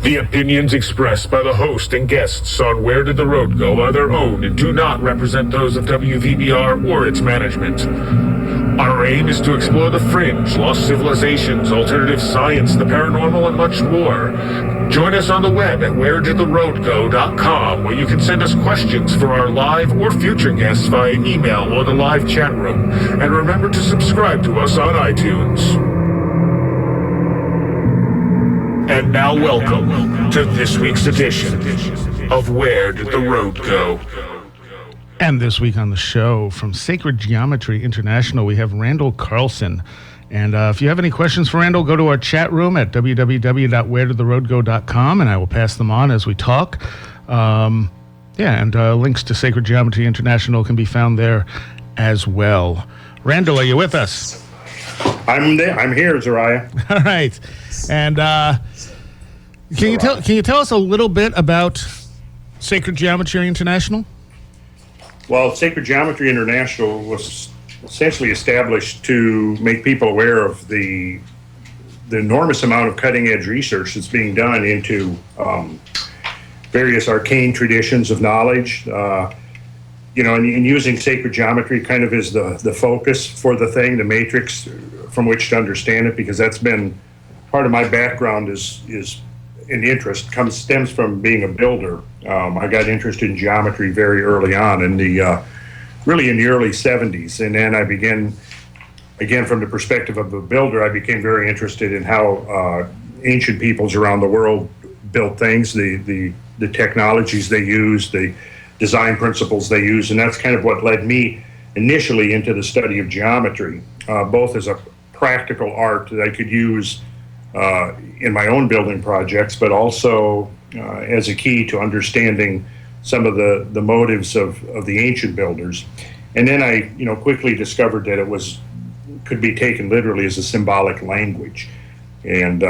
The opinions expressed by the host and guests on Where Did the Road Go are their own and do not represent those of WVBR or its management. Our aim is to explore the fringe, lost civilizations, alternative science, the paranormal, and much more. Join us on the web at wheredidtheroadgo.com, where you can send us questions for our live or future guests via email or the live chat room. And remember to subscribe to us on iTunes. And now welcome to this week's edition of Where Did the Road Go? And this week on the show, from Sacred Geometry International, we have Randall Carlson. And if you have any questions for Randall, go to our chat room at www.wheredidtheroadgo.com, and I will pass them on as we talk. Links to Sacred Geometry International can be found there as well. Randall, are you with us? I'm there. I'm here, Dryas. All right. And can you tell us a little bit about Sacred Geometry International? Well, Sacred Geometry International was essentially established to make people aware of the enormous amount of cutting-edge research that's being done into various arcane traditions of knowledge. And using sacred geometry kind of is the focus for the thing, the matrix from which to understand it, because that's been part of my background is an interest stems from being a builder. I got interested in geometry very early on really in the early 70s, and then I began, again from the perspective of a builder, I became very interested in how ancient peoples around the world built things, the technologies they used, the design principles they used, and that's kind of what led me initially into the study of geometry, both as a practical art that I could use in my own building projects, but also as a key to understanding some of the motives of the ancient builders. And then I quickly discovered that it could be taken literally as a symbolic language. And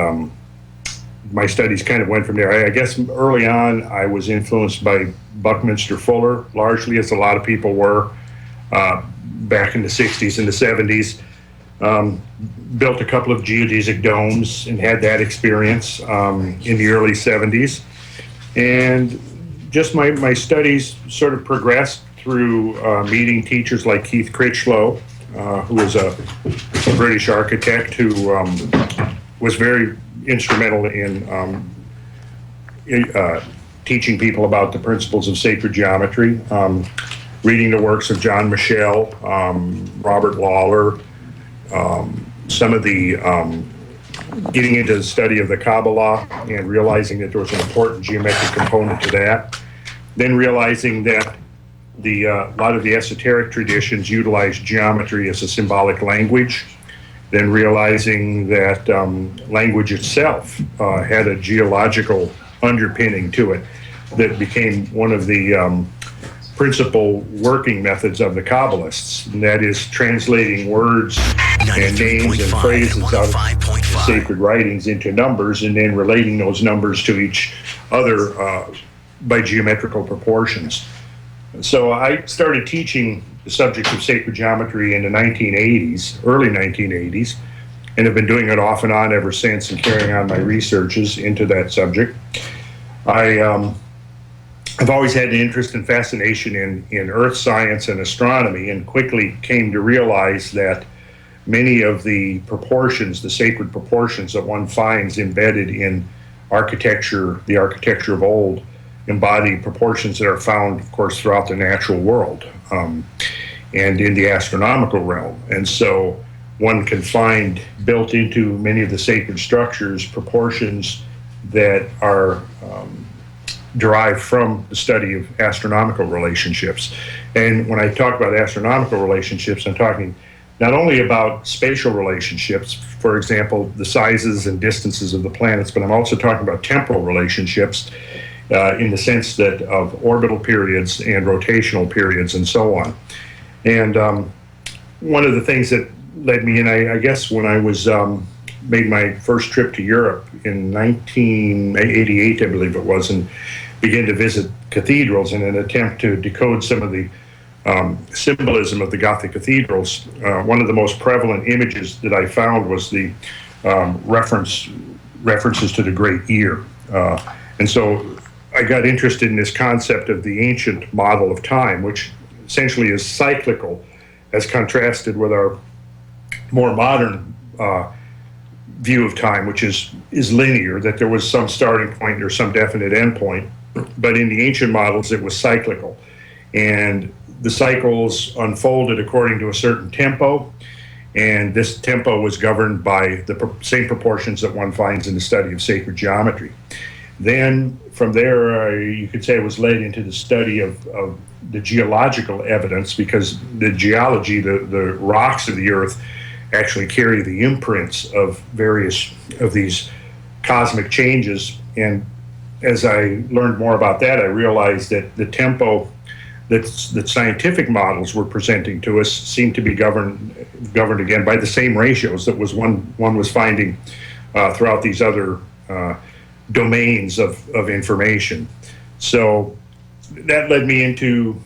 my studies kind of went from there. I guess early on I was influenced by Buckminster Fuller, largely, as a lot of people were back in the 60s and the 70s. Built a couple of geodesic domes and had that experience in the early 70s. And just my studies sort of progressed through meeting teachers like Keith Critchlow, who was a British architect who was very instrumental in teaching people about the principles of sacred geometry, reading the works of John Michel, Robert Lawler, some of the getting into the study of the Kabbalah and realizing that there was an important geometric component to that. Then realizing that a lot of the esoteric traditions utilize geometry as a symbolic language. Then realizing that language itself had a geological underpinning to it that became one of the principal working methods of the Kabbalists, and that is translating words and names and phrases out of sacred writings into numbers, and then relating those numbers to each other by geometrical proportions. So I started teaching the subject of sacred geometry in the 1980s, early 1980s, and have been doing it off and on ever since, and carrying on my researches into that subject. I've always had an interest and fascination in earth science and astronomy, and quickly came to realize that many of the proportions, the sacred proportions that one finds embedded in architecture, the architecture of old, embody proportions that are found, of course, throughout the natural world and in the astronomical realm. And so one can find built into many of the sacred structures proportions that are derived from the study of astronomical relationships. And when I talk about astronomical relationships, I'm talking not only about spatial relationships, for example, the sizes and distances of the planets, but I'm also talking about temporal relationships in the sense that of orbital periods and rotational periods and so on. And one of the things that led me in, I guess when I was made my first trip to Europe in 1988, I believe it was, and began to visit cathedrals in an attempt to decode some of the symbolism of the Gothic cathedrals. One of the most prevalent images that I found was the references to the Great Ear. And so I got interested in this concept of the ancient model of time, which essentially is cyclical, as contrasted with our more modern view of time, which is linear, that there was some starting point or some definite endpoint. But in the ancient models, it was cyclical. And the cycles unfolded according to a certain tempo, and this tempo was governed by the same proportions that one finds in the study of sacred geometry. Then from there, you could say it was led into the study of the geological evidence, because the geology, the rocks of the earth, actually carry the imprints of various of these cosmic changes. And as I learned more about that, I realized that the tempo that scientific models were presenting to us seemed to be governed again by the same ratios that was one was finding throughout these other domains of information. So that led me into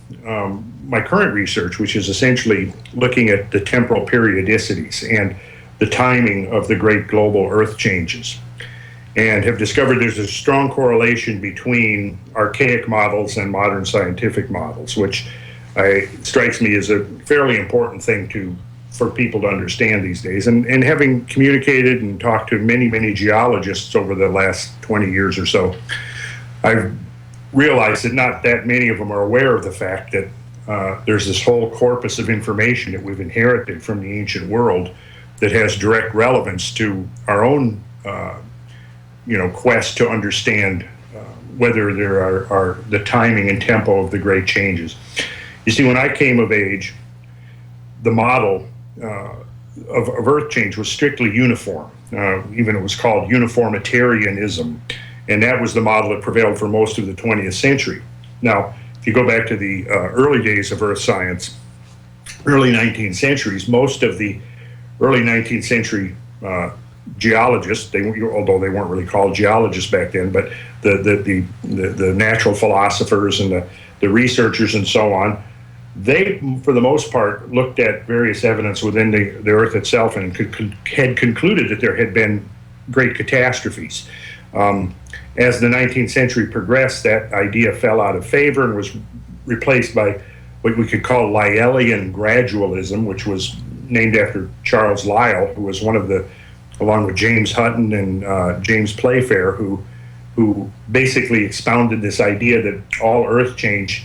my current research, which is essentially looking at the temporal periodicities and the timing of the great global Earth changes, and have discovered there's a strong correlation between archaic models and modern scientific models, which strikes me as a fairly important thing for people to understand these days. And having communicated and talked to many geologists over the last 20 years or so, I've realized that not that many of them are aware of the fact that there's this whole corpus of information that we've inherited from the ancient world that has direct relevance to our own quest to understand whether there are the timing and tempo of the great changes. You see, when I came of age, the model of Earth change was strictly uniform. Even it was called uniformitarianism, and that was the model that prevailed for most of the 20th century. Now, if you go back to the early days of Earth science, early 19th centuries, most of the early 19th century geologists, although they weren't really called geologists back then, but the natural philosophers and the researchers and so on, they, for the most part, looked at various evidence within the Earth itself and had concluded that there had been great catastrophes. As the 19th century progressed, that idea fell out of favor and was replaced by what we could call Lyellian gradualism, which was named after Charles Lyell, who was one of the, along with James Hutton and James Playfair, who basically expounded this idea that all Earth change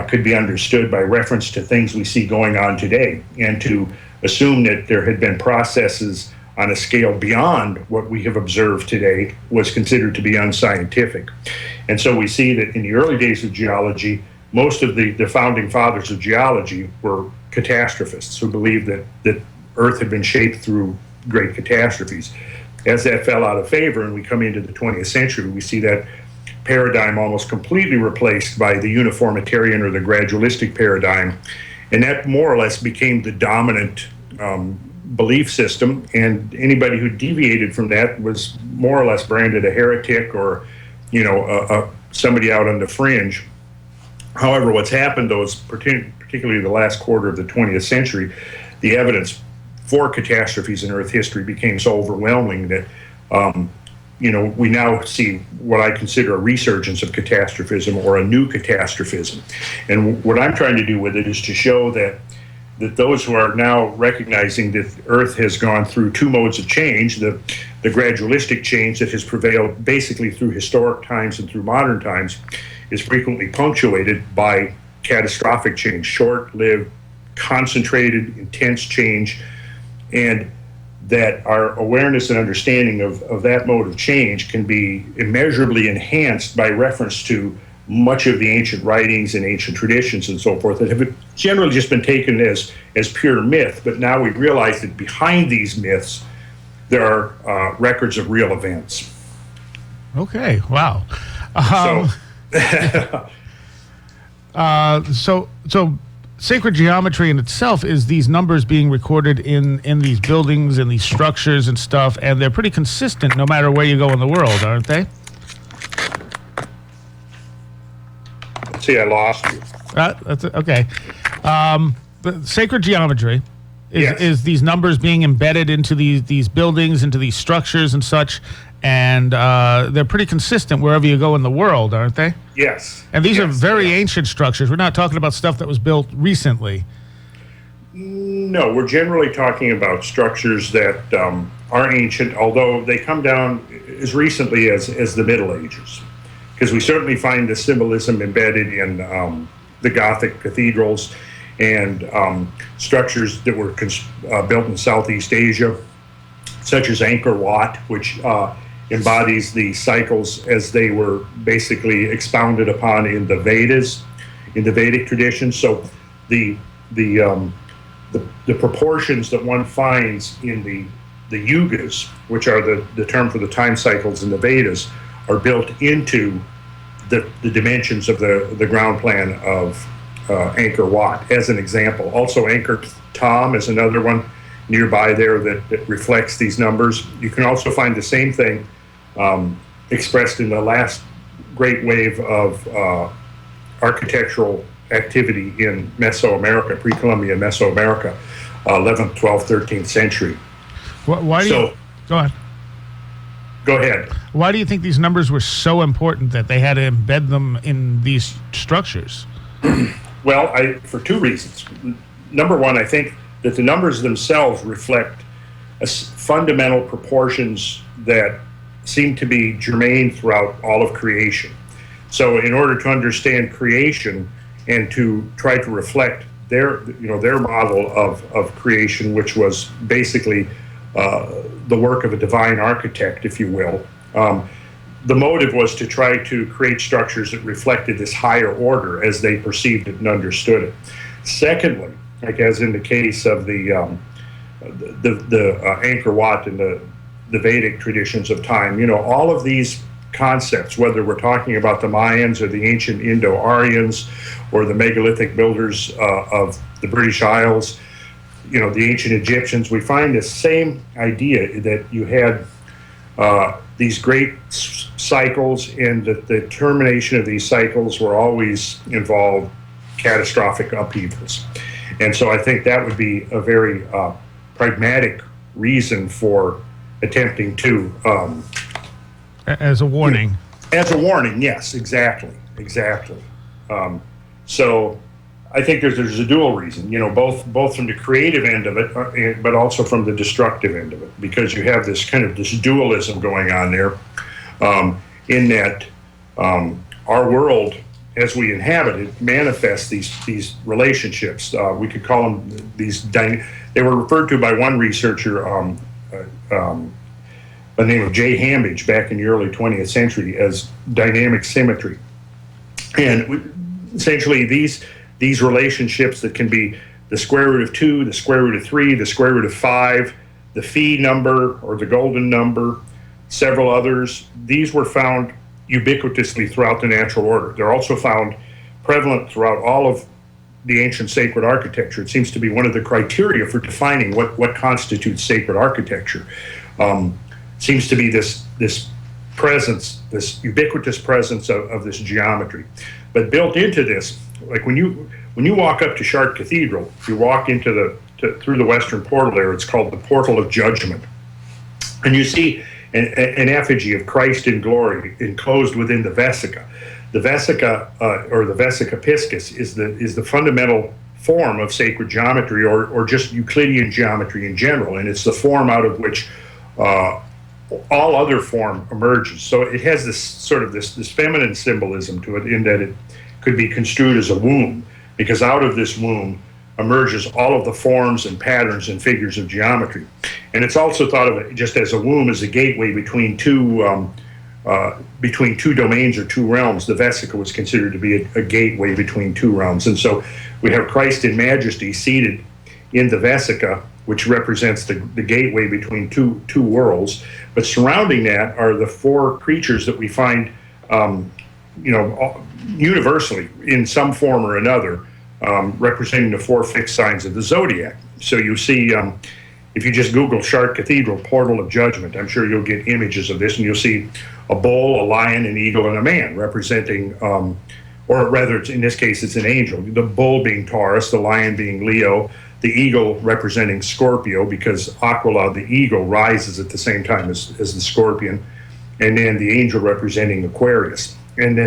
could be understood by reference to things we see going on today, and to assume that there had been processes on a scale beyond what we have observed today was considered to be unscientific. And so we see that in the early days of geology, most of the founding fathers of geology were catastrophists who believed that Earth had been shaped through great catastrophes. As that fell out of favor and we come into the 20th century, we see that paradigm almost completely replaced by the uniformitarian or the gradualistic paradigm, and that more or less became the dominant belief system, and anybody who deviated from that was more or less branded a heretic or somebody out on the fringe. However, what's happened, though, is particularly the last quarter of the 20th century, the evidence for catastrophes in Earth history became so overwhelming that we now see what I consider a resurgence of catastrophism, or a new catastrophism. And what I'm trying to do with it is to show that those who are now recognizing that Earth has gone through two modes of change, the gradualistic change that has prevailed basically through historic times and through modern times, is frequently punctuated by catastrophic change, short-lived, concentrated, intense change, and that our awareness and understanding of that mode of change can be immeasurably enhanced by reference to much of the ancient writings and ancient traditions and so forth that have generally just been taken as pure myth. But now we realize that behind these myths, there are records of real events. Okay, wow. So sacred geometry in itself is these numbers being recorded in these buildings and these structures and stuff, and they're pretty consistent no matter where you go in the world, aren't they? See, I lost you. That's okay. The sacred geometry Yes. is these numbers being embedded into these buildings, into these structures and such, and they're pretty consistent wherever you go in the world, aren't they? Yes. And these are Yes, very yeah. ancient structures. We're not talking about stuff that was built recently. No, we're generally talking about structures that are ancient, although they come down as recently as the Middle Ages, because we certainly find the symbolism embedded in the Gothic cathedrals and structures that were built in Southeast Asia, such as Angkor Wat, which embodies the cycles as they were basically expounded upon in the Vedas, in the Vedic tradition. So the proportions that one finds in the yugas, which are the term for the time cycles in the Vedas, are built into the dimensions of the ground plan of Angkor Wat, as an example. Also, Angkor Thom is another one nearby there that reflects these numbers. You can also find the same thing expressed in the last great wave of architectural activity in Mesoamerica, pre-Columbian Mesoamerica, 11th, 12th, 13th century. Why do you... Go ahead. Go ahead. Why do you think these numbers were so important that they had to embed them in these structures? Well, for two reasons. Number one, I think that the numbers themselves reflect fundamental proportions that seem to be germane throughout all of creation. So in order to understand creation and to try to reflect their model of creation, which was basically the work of a divine architect, if you will, the motive was to try to create structures that reflected this higher order as they perceived it and understood it. Secondly, like as in the case of the Angkor Wat and the Vedic traditions of time, all of these concepts, whether we're talking about the Mayans or the ancient Indo-Aryans or the megalithic builders of the British Isles, the ancient Egyptians, we find the same idea that you had these great cycles, and that the termination of these cycles were always involved catastrophic upheavals. And so I think that would be a very pragmatic reason for attempting to... as a warning. As a warning, yes, exactly. So I think there's a dual reason, both from the creative end of it, but also from the destructive end of it, because you have this dualism going on there, in that our world, as we inhabit it, manifests these relationships. We could call them they were referred to by one researcher, by the name of J. Hambidge, back in the early 20th century, as dynamic symmetry. And essentially these relationships that can be the square root of 2, the square root of 3, the square root of 5, the phi number or the golden number, several others, these were found ubiquitously throughout the natural order. They're also found prevalent throughout all of the ancient sacred architecture. It seems to be one of the criteria for defining what constitutes sacred architecture. Seems to be this presence, this ubiquitous presence of this geometry. But built into this, like when you walk up to Chartres Cathedral, you walk into through the western portal there. It's called the Portal of Judgment, and you see an effigy of Christ in glory enclosed within the vesica. The vesica, or the vesica piscis, is the fundamental form of sacred geometry, or just Euclidean geometry in general, and it's the form out of which all other form emerges. So it has this sort of this feminine symbolism to it, in that it could be construed as a womb, because out of this womb emerges all of the forms and patterns and figures of geometry. And it's also thought of it just as a womb, as a gateway between two domains or two realms. The vesica was considered to be a gateway between two realms. And so we have Christ in majesty seated in the vesica, which represents the gateway between two worlds. But surrounding that are the four creatures that we find, universally in some form or another, representing the four fixed signs of the zodiac. So you see, if you just Google Chartres Cathedral Portal of Judgment, I'm sure you'll get images of this, and you'll see a bull, a lion, an eagle, and a man representing, or rather, in this case, it's an angel. The bull being Taurus, the lion being Leo, the eagle representing Scorpio, because Aquila, the eagle, rises at the same time as the scorpion. and then the angel representing Aquarius. And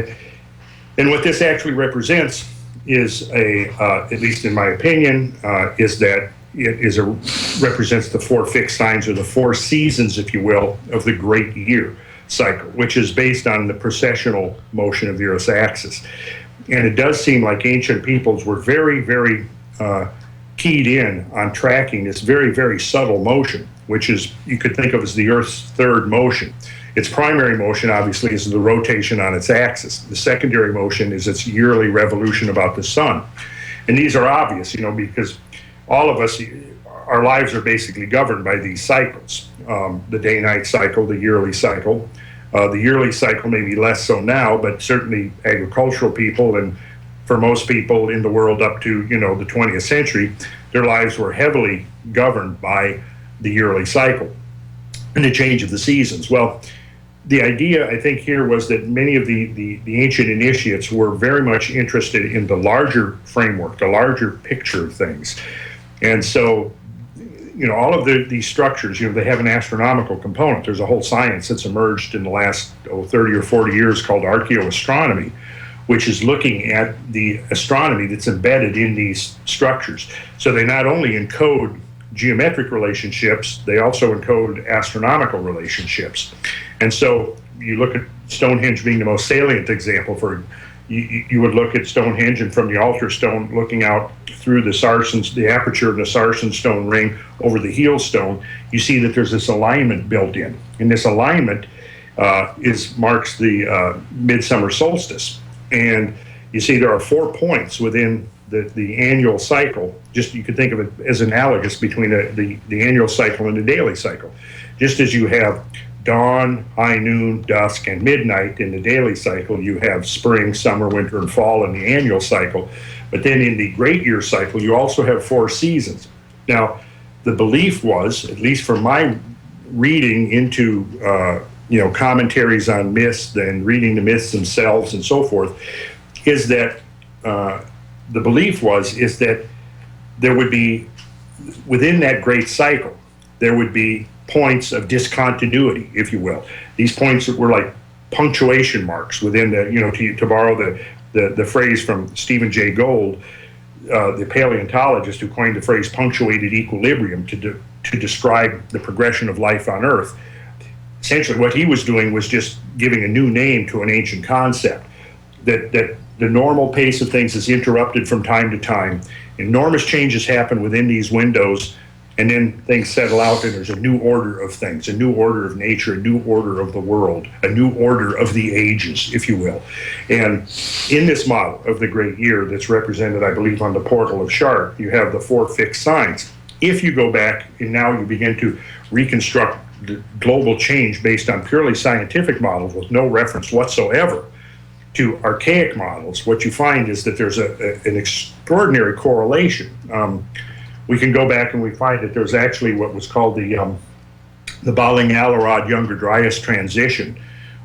what this actually represents is at least in my opinion, is that it represents the four fixed signs, or the four seasons, if you will, of the great year cycle, which is based on the precessional motion of the Earth's axis. And it does seem like ancient peoples were very, very keyed in on tracking this very, very subtle motion, which is, you could think of as the Earth's third motion. Its primary motion, obviously, is the rotation on its axis. The secondary motion is its yearly revolution about the sun. And these are obvious, because all of us, our lives are basically governed by these cycles. The day-night cycle, the yearly cycle. The yearly cycle may be less so now, but certainly agricultural people, and for most people in the world up to, the 20th century, their lives were heavily governed by the yearly cycle and the change of the seasons. Well, the idea, I think, here was that many of the ancient initiates were very much interested in the larger framework, the larger picture of things. And so, all of these structures, they have an astronomical component. There's a whole science that's emerged in the last 30 or 40 years called archaeoastronomy, which is looking at the astronomy that's embedded in these structures. So they not only encode geometric relationships, they also encode astronomical relationships. And so you look at Stonehenge being the most salient example. You would look at Stonehenge, and from the altar stone, looking out through the aperture of the sarsen stone ring over the heel stone, you see that there's this alignment built in. And this alignment marks the midsummer solstice. And you see there are 4 points within the annual cycle. Just, you could think of it as analogous between the annual cycle and the daily cycle. Just as you have dawn, high noon, dusk, and midnight in the daily cycle, you have spring, summer, winter, and fall in the annual cycle. But then in the great year cycle, you also have 4 seasons. Now, the belief was, at least from my reading into commentaries on myths and reading the myths themselves and so forth, is that the belief is that there would be, within that great cycle, there would be points of discontinuity, if you will. These points were like punctuation marks within to borrow the phrase from Stephen Jay Gould, the paleontologist who coined the phrase punctuated equilibrium to describe the progression of life on Earth. Essentially, what he was doing was just giving a new name to an ancient concept, that the normal pace of things is interrupted from time to time. Enormous changes happen within these windows, and then things settle out, and there's a new order of things, a new order of nature, a new order of the world, a new order of the ages, if you will. And in this model of the great year that's represented, I believe, on the portal of Chart, you have the 4 fixed signs. If you go back and now you begin to reconstruct the global change based on purely scientific models with no reference whatsoever to archaic models, what you find is that there's an extraordinary correlation. We can go back and we find that there's actually what was called the Baling-Alarod Younger Dryas transition,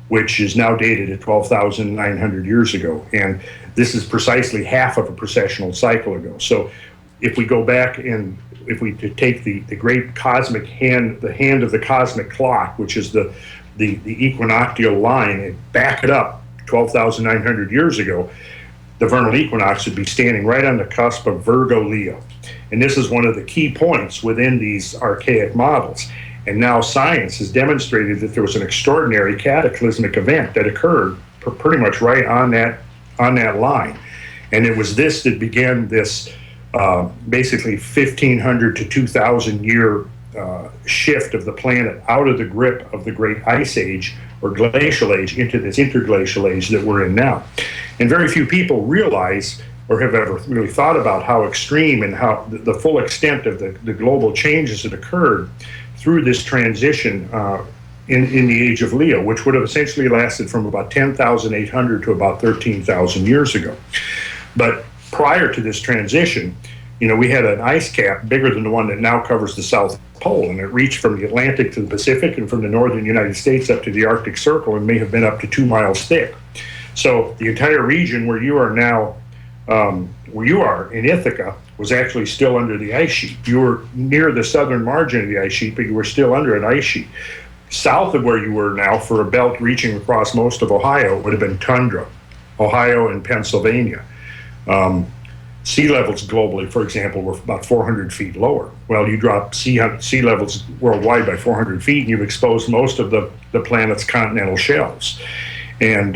which is now dated at 12,900 years ago. And this is precisely half of a precessional cycle ago. So if we go back and if we take the great cosmic hand, the hand of the cosmic clock, which is the equinoctial line, and back it up 12,900 years ago, the vernal equinox would be standing right on the cusp of Virgo-Leo. And this is one of the key points within these archaic models. And now science has demonstrated that there was an extraordinary cataclysmic event that occurred pretty much right on that line. And it was this that began this basically 1,500 to 2,000 year shift of the planet out of the grip of the Great Ice Age or Glacial Age into this interglacial age that we're in now. And very few people realize or have ever really thought about how extreme and how the full extent of the global changes that occurred through this transition in the age of Leo, which would have essentially lasted from about 10,800 to about 13,000 years ago. But prior to this transition, we had an ice cap bigger than the one that now covers the South Pole, and it reached from the Atlantic to the Pacific and from the northern United States up to the Arctic Circle, and may have been up to 2 miles thick. So the entire region where you are now, where you are in Ithaca, was actually still under the ice sheet. You were near the southern margin of the ice sheet, but you were still under an ice sheet. South of where you were now, for a belt reaching across most of Ohio, would have been tundra, Ohio and Pennsylvania. Sea levels globally, for example, were about 400 feet lower. Well, you drop sea levels worldwide by 400 feet, and you've exposed most of the planet's continental shelves. And,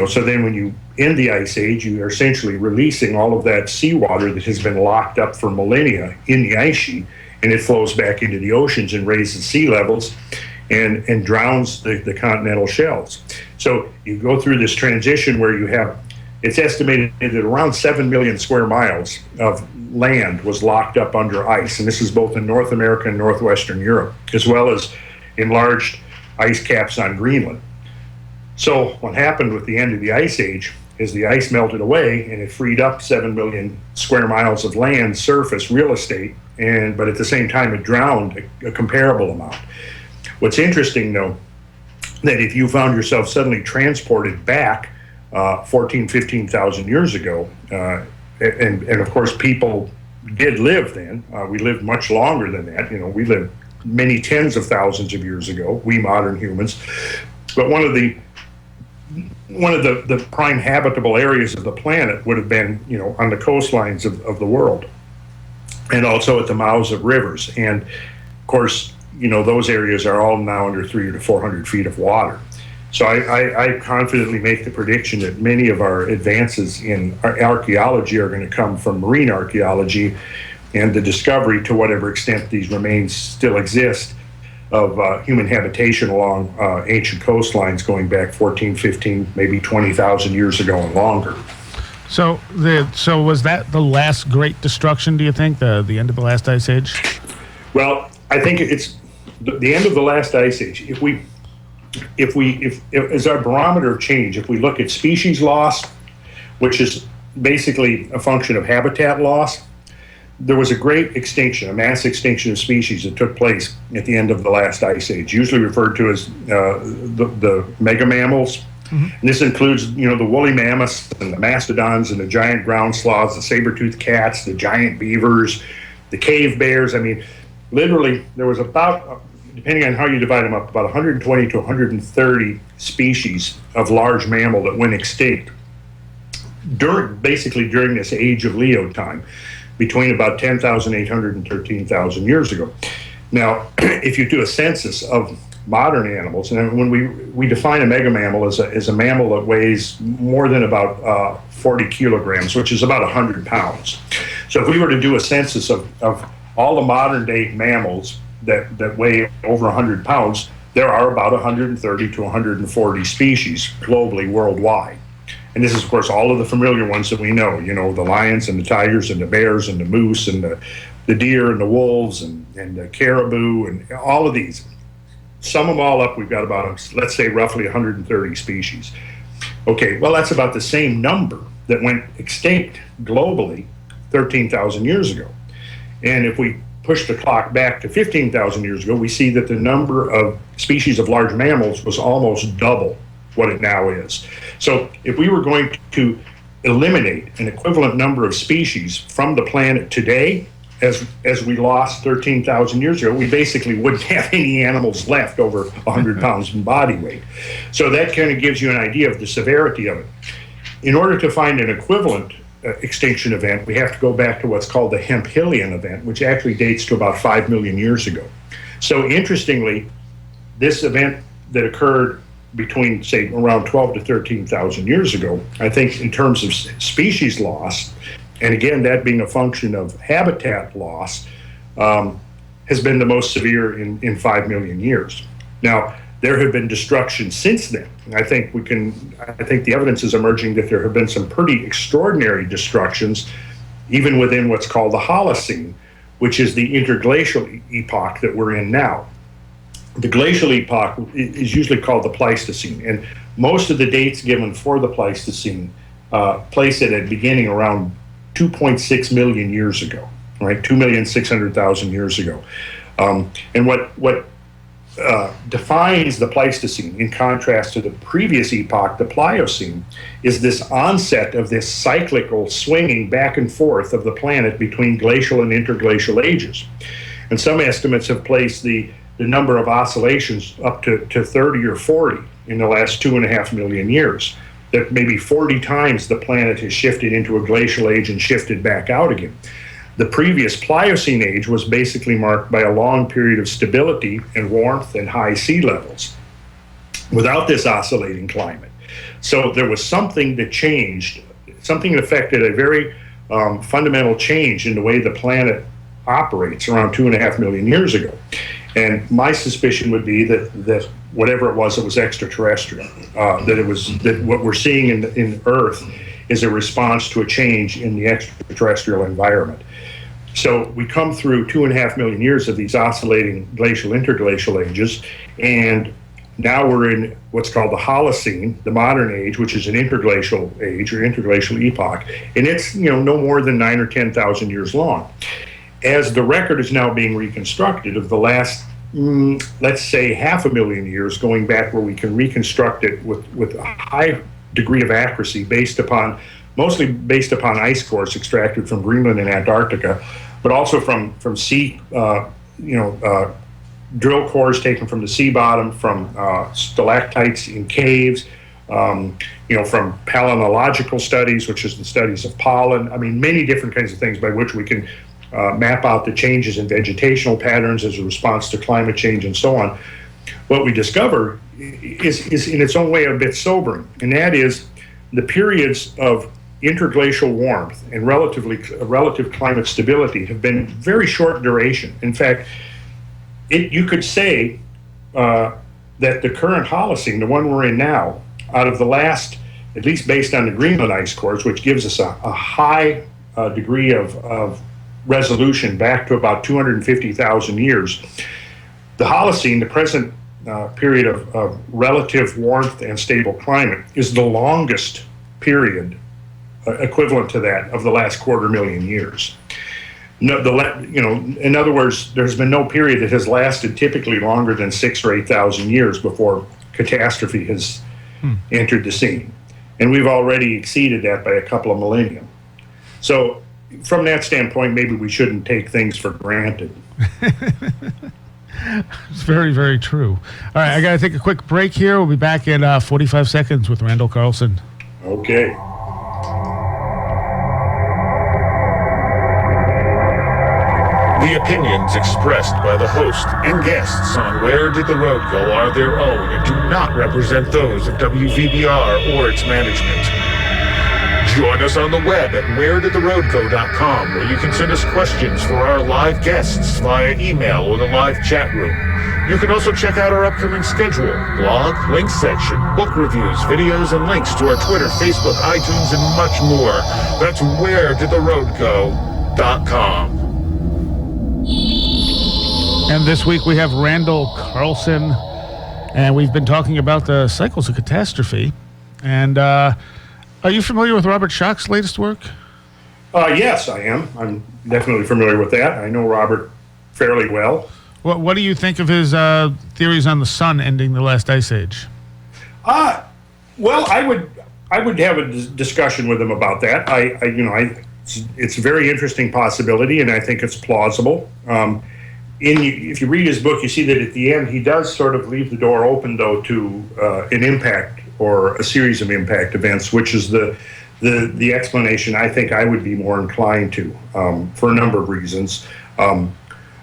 so then when you end the ice age, you are essentially releasing all of that seawater that has been locked up for millennia in the ice sheet, and it flows back into the oceans and raises sea levels and drowns the continental shelves. So you go through this transition where you have, it's estimated that around 7 million square miles of land was locked up under ice, and this is both in North America and Northwestern Europe, as well as enlarged ice caps on Greenland. So what happened with the end of the ice age is the ice melted away, and it freed up 7 million square miles of land, surface, real estate, but at the same time it drowned a comparable amount. What's interesting, though, that if you found yourself suddenly transported back 15,000 years ago, and of course people did live then. We lived much longer than that. We lived many tens of thousands of years ago, we modern humans. But one of the prime habitable areas of the planet would have been, on the coastlines of the world, and also at the mouths of rivers. And of course, those areas are all now under 300 to 400 feet of water. So I confidently make the prediction that many of our advances in archaeology are going to come from marine archaeology and the discovery, to whatever extent these remains still exist, of human habitation along ancient coastlines going back 14, 15, maybe 20,000 years ago and longer. So was that the last great destruction, do you think, the end of the last ice age? Well, I think it's the end of the last ice age. If as our barometer of change, if we look at species loss, which is basically a function of habitat loss, there was a great extinction, a mass extinction of species that took place at the end of the last ice age, usually referred to as the mega mammals. Mm-hmm. And this includes, the woolly mammoths and the mastodons and the giant ground sloths, the saber-toothed cats, the giant beavers, the cave bears. I mean, literally, there was about, depending on how you divide them up, about 120 to 130 species of large mammal that went extinct during this age of Leo time, between about 10,800 and 13,000 years ago. Now, if you do a census of modern animals, and when we define a mega mammal as a mammal that weighs more than about 40 kilograms, which is about 100 pounds. So if we were to do a census of all the modern day mammals that weigh over 100 pounds, there are about 130 to 140 species globally, worldwide. And this is, of course, all of the familiar ones that we know, the lions and the tigers and the bears and the moose and the deer and the wolves and the caribou and all of these. Sum them all up, we've got about, let's say, roughly 130 species. Okay, well, that's about the same number that went extinct globally 13,000 years ago. And if we push the clock back to 15,000 years ago, we see that the number of species of large mammals was almost double what it now is. So if we were going to eliminate an equivalent number of species from the planet today, as we lost 13,000 years ago, we basically wouldn't have any animals left over 100 pounds in body weight. So that kind of gives you an idea of the severity of it. In order to find an equivalent extinction event, we have to go back to what's called the Hemphillian event, which actually dates to about 5 million years ago. So interestingly, this event that occurred between, say, around 12 to 13,000 years ago, I think in terms of species loss, and again, that being a function of habitat loss, has been the most severe in 5 million years. Now, there have been destruction since then. I think the evidence is emerging that there have been some pretty extraordinary destructions, even within what's called the Holocene, which is the interglacial epoch that we're in now. The glacial epoch is usually called the Pleistocene, and most of the dates given for the Pleistocene place it at beginning around 2.6 million years ago, right? 2,600,000 years ago. And what defines the Pleistocene, in contrast to the previous epoch, the Pliocene, is this onset of this cyclical swinging back and forth of the planet between glacial and interglacial ages. And some estimates have placed the the number of oscillations up to 30 or 40 in the last 2.5 million years. That maybe 40 times the planet has shifted into a glacial age and shifted back out again. The previous Pliocene age was basically marked by a long period of stability and warmth and high sea levels without this oscillating climate. So there was something that changed, something that affected a very fundamental change in the way the planet operates around 2.5 million years ago. And my suspicion would be that whatever it was extraterrestrial. That what we're seeing in Earth is a response to a change in the extraterrestrial environment. So we come through 2.5 million years of these oscillating glacial interglacial ages, and now we're in what's called the Holocene, the modern age, which is an interglacial age or interglacial epoch, and it's no more than 9,000 or 10,000 years long. As the record is now being reconstructed of the last, let's say, 500,000 years, going back where we can reconstruct it with a high degree of accuracy mostly based upon ice cores extracted from Greenland and Antarctica, but also from sea, drill cores taken from the sea bottom, from stalactites in caves, from palynological studies, which is the studies of pollen. I mean, many different kinds of things by which we can map out the changes in vegetational patterns as a response to climate change and so on. What we discover is in its own way a bit sobering, and that is the periods of interglacial warmth and relative climate stability have been very short duration. In fact, you could say that the current Holocene, the one we're in now, out of the last, at least based on the Greenland ice cores, which gives us a high degree of resolution back to about 250,000 years, the Holocene, the present period of relative warmth and stable climate, is the longest period equivalent to that of the last 250,000 years. In other words, there's been no period that has lasted typically longer than 6,000 or 8,000 years before catastrophe has entered the scene. And we've already exceeded that by a couple of millennia. So from that standpoint, maybe we shouldn't take things for granted. It's very, very true. All right, I got to take a quick break here. We'll be back in 45 seconds with Randall Carlson. Okay. The opinions expressed by the host and guests on Where Did the Road Go are their own and do not represent those of WVBR or its management. Join us on the web at wheredidtheroadgo.com, where you can send us questions for our live guests via email or the live chat room. You can also check out our upcoming schedule, blog, links section, book reviews, videos, and links to our Twitter, Facebook, iTunes, and much more. That's wheredidtheroadgo.com. And this week we have Randall Carlson, and we've been talking about the cycles of catastrophe. And are you familiar with Robert Schoch's latest work? Yes, I am. I'm definitely familiar with that. I know Robert fairly well. What do you think of his theories on the sun ending the last ice age? Well, I would have a discussion with him about that. It's a very interesting possibility, and I think it's plausible. If you read his book, you see that at the end he does sort of leave the door open, though, to an impact or a series of impact events, which is the explanation I think I would be more inclined to for a number of reasons.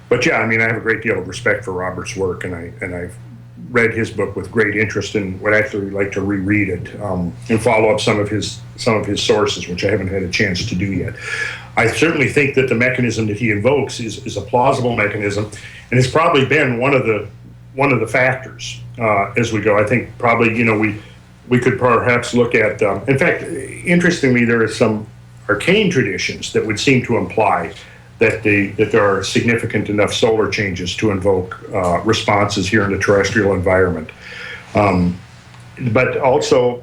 But yeah, I mean, I have a great deal of respect for Robert's work, and I've read his book with great interest and would actually like to reread it and follow up some of his sources, which I haven't had a chance to do yet. I certainly think that the mechanism that he invokes is a plausible mechanism, and it's probably been one of the factors as we go. I think probably we could perhaps look at. In fact, interestingly, there are some arcane traditions that would seem to imply that there are significant enough solar changes to invoke responses here in the terrestrial environment. But also,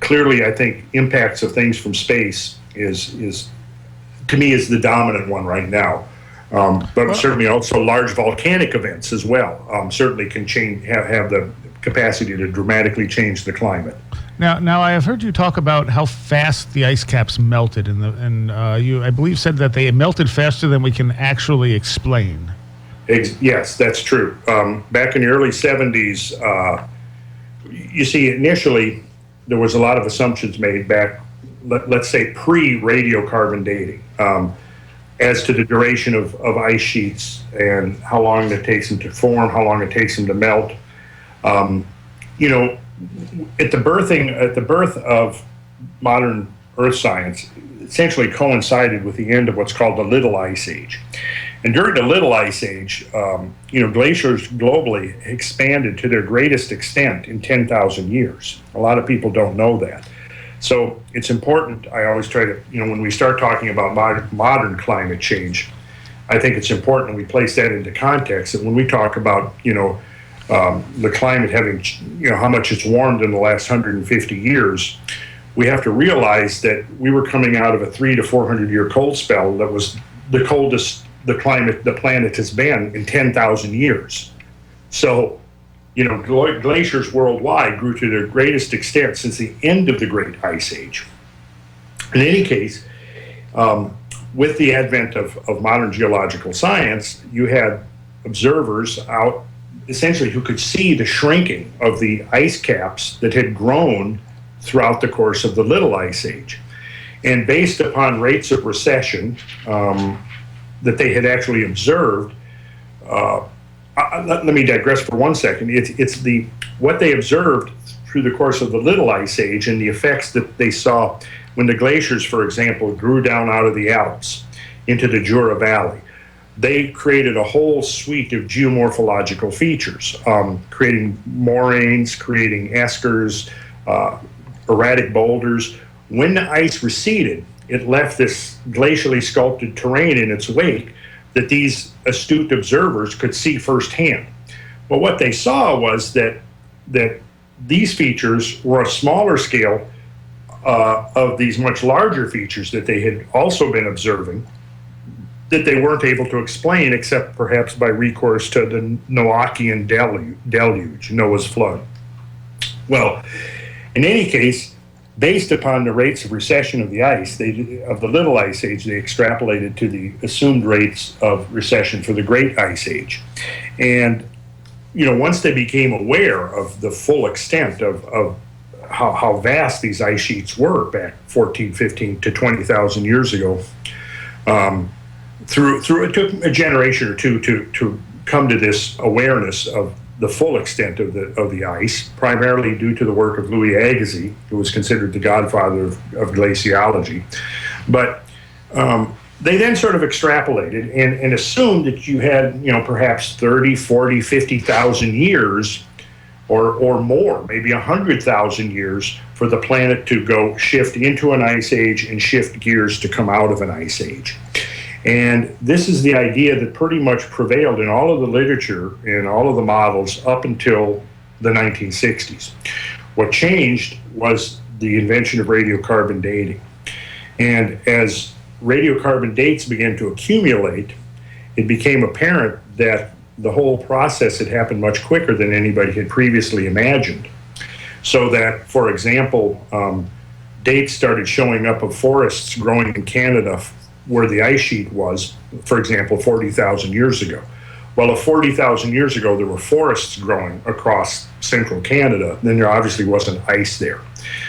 clearly, I think impacts of things from space is to me is the dominant one right now. But certainly also large volcanic events as well certainly can have the capacity to dramatically change the climate. Now I have heard you talk about how fast the ice caps melted, and you, I believe, said that they melted faster than we can actually explain. Yes, that's true. Back in the early 70s, you see, initially there was a lot of assumptions made back, let's say, pre-radiocarbon dating, as to the duration of ice sheets and how long it takes them to form, how long it takes them to melt. You know, at the birth of modern Earth science, essentially coincided with the end of what's called the Little Ice Age. And during the Little Ice Age, glaciers globally expanded to their greatest extent in 10,000 years. A lot of people don't know that. So it's important, I always try to, when we start talking about modern climate change, I think it's important we place that into context. And when we talk about, the climate having, how much it's warmed in the last 150 years, we have to realize that we were coming out of a 300 to 400 year cold spell that was the coldest the planet has been in 10,000 years. So, glaciers worldwide grew to their greatest extent since the end of the Great Ice Age. In any case, with the advent of modern geological science, you had observers out essentially who could see the shrinking of the ice caps that had grown throughout the course of the Little Ice Age. And based upon rates of recession that they had actually observed, let me digress for 1 second. It's what they observed through the course of the Little Ice Age and the effects that they saw when the glaciers, for example, grew down out of the Alps into the Jura Valley. They created a whole suite of geomorphological features, creating moraines, creating eskers, erratic boulders. When the ice receded, it left this glacially sculpted terrain in its wake that these astute observers could see firsthand. Well, what they saw was that these features were a smaller scale of these much larger features that they had also been observing, that they weren't able to explain except perhaps by recourse to the Noachian deluge, Noah's flood. Well, in any case, based upon the rates of recession of the ice, of the Little Ice Age, they extrapolated to the assumed rates of recession for the Great Ice Age. And, once they became aware of the full extent of how vast these ice sheets were back 14, 15 to 20,000 years ago, it took a generation or two to come to this awareness of the full extent of the ice, primarily due to the work of Louis Agassiz, who was considered the godfather of glaciology. But they then sort of extrapolated and assumed that you had, perhaps 30, 40, 50,000 years or more, maybe 100,000 years for the planet to go shift into an ice age and shift gears to come out of an ice age. And this is the idea that pretty much prevailed in all of the literature and all of the models up until the 1960s. What changed was the invention of radiocarbon dating. And as radiocarbon dates began to accumulate, it became apparent that the whole process had happened much quicker than anybody had previously imagined. So that, for example, dates started showing up of forests growing in Canada where the ice sheet was, for example, 40,000 years ago. Well, if 40,000 years ago there were forests growing across central Canada, then there obviously wasn't ice there.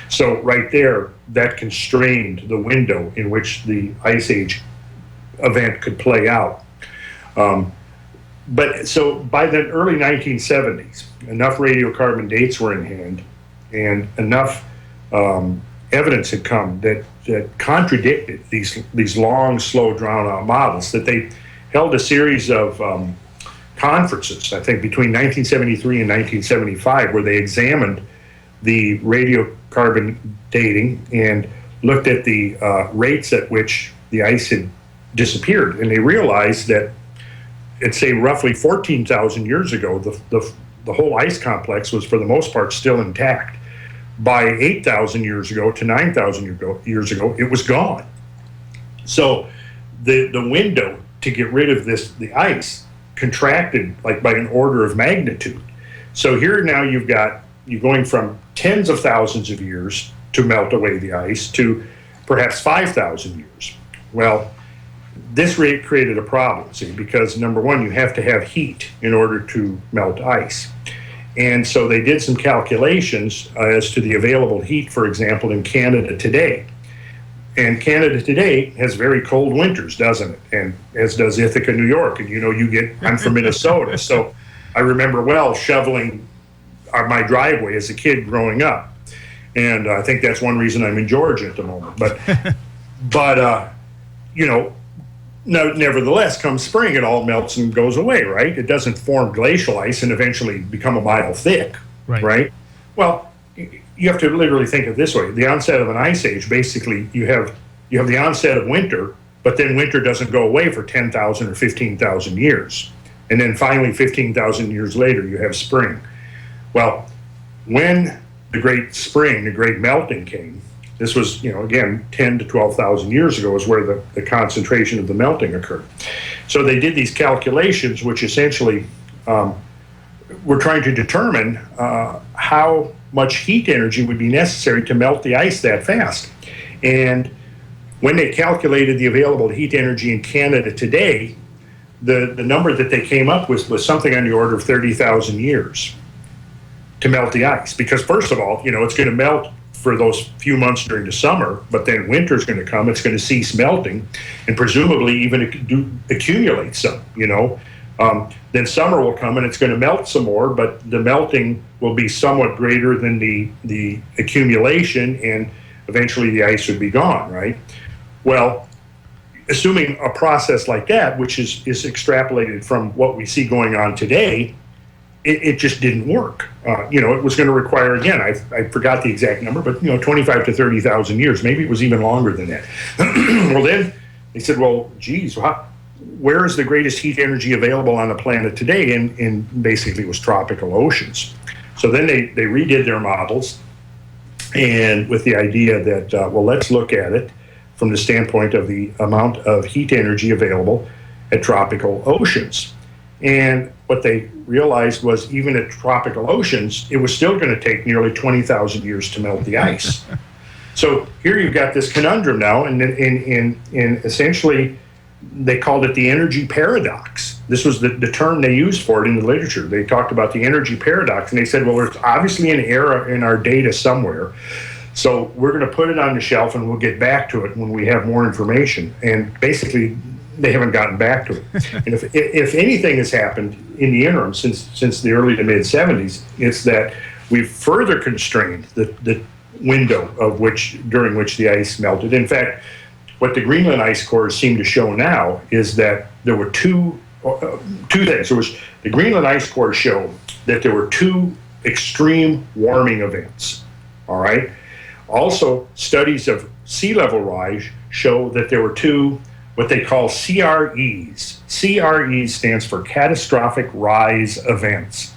So right there, that constrained the window in which the ice age event could play out. But so by the early 1970s, enough radiocarbon dates were in hand and enough evidence had come that contradicted these long, slow, drawn-out models, that they held a series of conferences, I think between 1973 and 1975, where they examined the radiocarbon dating and looked at the rates at which the ice had disappeared. And they realized that at, say, roughly 14,000 years ago, the whole ice complex was, for the most part, still intact. By 8,000 years ago to 9,000 years ago, it was gone. So the window to get rid of the ice contracted like by an order of magnitude. So here now you're going from tens of thousands of years to melt away the ice to perhaps 5,000 years. Well, This created a problem, see, because number one, you have to have heat in order to melt ice. And so they did some calculations as to the available heat, for example, in Canada today. And Canada today has very cold winters, doesn't it? And as does Ithaca, New York. And I'm from Minnesota, so I remember well shoveling my driveway as a kid growing up. And I think that's one reason I'm in Georgia at the moment. But nevertheless, come spring, it all melts and goes away, right? It doesn't form glacial ice and eventually become a mile thick, right? Well, you have to literally think of it this way. The onset of an ice age, basically, you have the onset of winter, but then winter doesn't go away for 10,000 or 15,000 years. And then finally, 15,000 years later, you have spring. Well, when the great spring, the great melting came, this was, again, 10 to 12,000 years ago is where the concentration of the melting occurred. So they did these calculations, which essentially were trying to determine how much heat energy would be necessary to melt the ice that fast. And when they calculated the available heat energy in Canada today, the number that they came up with was something on the order of 30,000 years to melt the ice. Because first of all, it's going to melt for those few months during the summer, but then winter's going to come, it's going to cease melting, and presumably even accumulate some, Then summer will come and it's going to melt some more, but the melting will be somewhat greater than the accumulation, and eventually the ice would be gone, right? Well, assuming a process like that, which is extrapolated from what we see going on today, it just didn't work. It was going to require, again, I forgot the exact number, but 25 to 30,000 years. Maybe it was even longer than that. Well, then they said, well, geez, where is the greatest heat energy available on the planet today? And basically it was tropical oceans. So then they redid their models, and with the idea that, well, let's look at it from the standpoint of the amount of heat energy available at tropical oceans. And what they realized was, even at tropical oceans, it was still going to take nearly 20,000 years to melt the ice. So here you've got this conundrum now, and essentially they called it the energy paradox. This was the term they used for it in the literature. They talked about the energy paradox, and they said, well, there's obviously an error in our data somewhere, so we're going to put it on the shelf and we'll get back to it when we have more information. And basically, they haven't gotten back to it. And if anything has happened in the interim since the early to mid 70s, it's that we've further constrained the window during which the ice melted. In fact, what the Greenland ice cores seem to show now is that there were two things. The Greenland ice cores show that there were two extreme warming events. All right. Also, studies of sea level rise show that there were two what they call CREs. CREs stands for catastrophic rise events.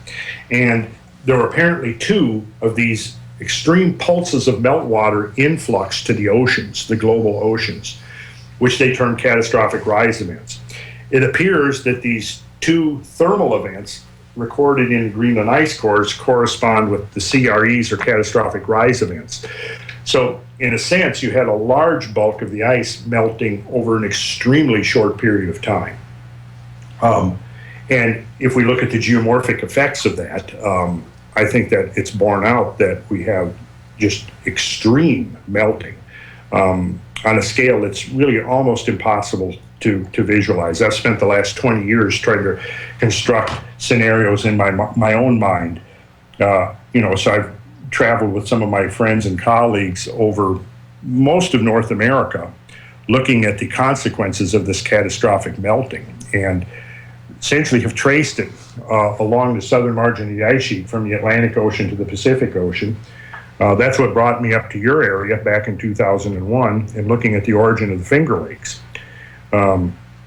And there were apparently two of these extreme pulses of meltwater influx to the oceans, the global oceans, which they term catastrophic rise events. It appears that these two thermal events recorded in Greenland ice cores correspond with the CREs, or catastrophic rise events. So in a sense, you had a large bulk of the ice melting over an extremely short period of time. And if we look at the geomorphic effects of that, I think that it's borne out that we have just extreme melting on a scale that's really almost impossible to visualize. I've spent the last 20 years trying to construct scenarios in my own mind. So I've traveled with some of my friends and colleagues over most of North America, looking at the consequences of this catastrophic melting, and essentially have traced it along the southern margin of the ice sheet from the Atlantic Ocean to the Pacific Ocean. That's what brought me up to your area back in 2001 and looking at the origin of the Finger Lakes,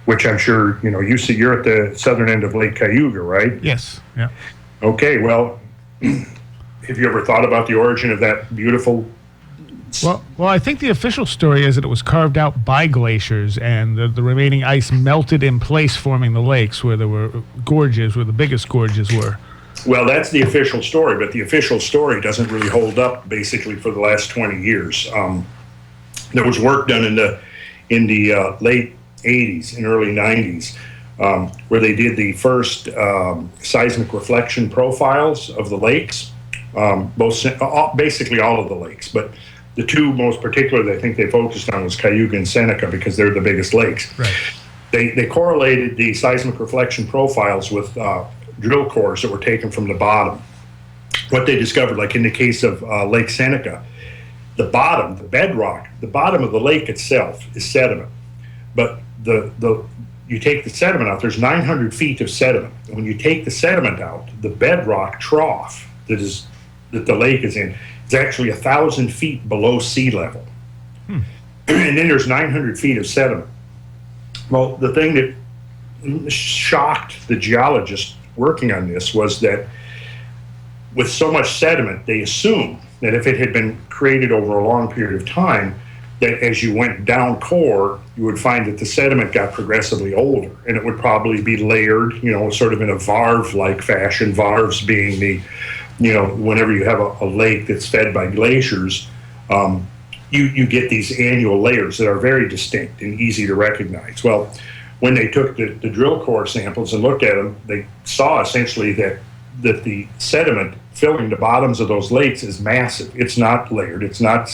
which I'm sure, you're at the southern end of Lake Cayuga, right? Yes. Yeah. Okay, well, have you ever thought about the origin of that beautiful? Well, I think the official story is that it was carved out by glaciers, and the remaining ice melted in place, forming the lakes where there were gorges, where the biggest gorges were. Well, that's the official story, but the official story doesn't really hold up, basically, for the last 20 years. There was work done in the late 80s and early 90s, where they did the first seismic reflection profiles of the lakes, basically all of the lakes, but the two most particular that I think they focused on was Cayuga and Seneca because they're the biggest lakes. Right. They correlated the seismic reflection profiles with drill cores that were taken from the bottom. What they discovered, like in the case of Lake Seneca, the bottom, the bedrock, the bottom of the lake itself is sediment. But you take the sediment out, there's 900 feet of sediment. And when you take the sediment out, the bedrock trough that the lake is in is actually 1,000 feet below sea level. And then there's 900 feet of sediment. Well, the thing that shocked the geologists working on this was that with so much sediment, they assumed that if it had been created over a long period of time, that as you went down core, you would find that the sediment got progressively older, and it would probably be layered, sort of in a varve-like fashion, varves being the, whenever you have a lake that's fed by glaciers, you get these annual layers that are very distinct and easy to recognize. Well, when they took the drill core samples and looked at them, they saw essentially that the sediment filling the bottoms of those lakes is massive. It's not layered, it's not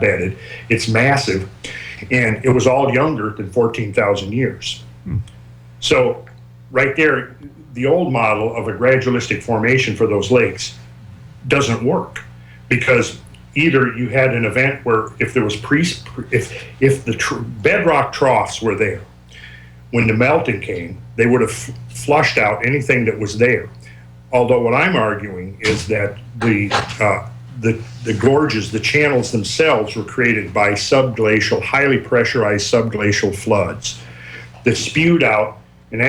bedded, it's massive, and it was all younger than 14,000 years. So right there, the old model of a gradualistic formation for those lakes doesn't work, because either you had an event where if there was if the bedrock troughs were there, when the melting came, they would have flushed out anything that was there. Although what I'm arguing is that the gorges, the channels themselves were created by subglacial, highly pressurized subglacial floods that spewed out and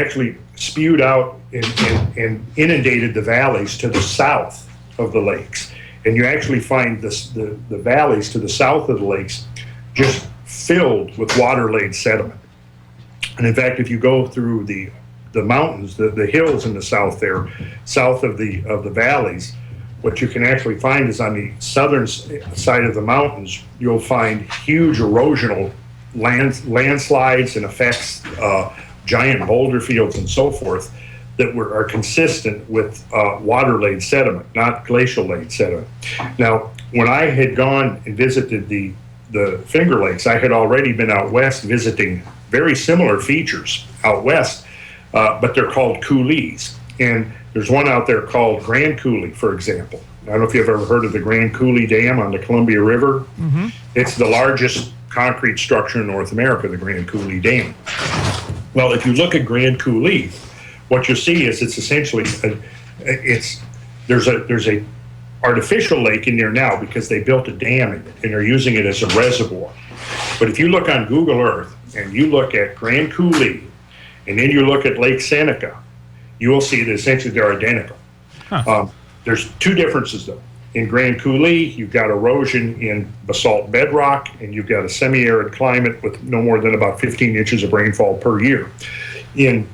inundated the valleys to the south of the lakes. And you actually find the valleys to the south of the lakes just filled with water-laid sediment. And in fact, if you go through the mountains, the hills in the south there, south of the valleys, what you can actually find is on the southern side of the mountains, you'll find huge erosional landslides and effects, giant boulder fields and so forth, that are consistent with water-laid sediment, not glacial-laid sediment. Now, when I had gone and visited the Finger Lakes, I had already been out west visiting very similar features out west, but they're called coulees. And there's one out there called Grand Coulee, for example. I don't know if you've ever heard of the Grand Coulee Dam on the Columbia River. Mm-hmm. It's the largest concrete structure in North America, the Grand Coulee Dam. Well, if you look at Grand Coulee, what you'll see is it's essentially there's a artificial lake in there now because they built a dam in it and they're using it as a reservoir. But if you look on Google Earth and you look at Grand Coulee and then you look at Lake Seneca, you will see that essentially they're identical. Huh. There's two differences though. In Grand Coulee, you've got erosion in basalt bedrock and you've got a semi-arid climate with no more than about 15 inches of rainfall per year. In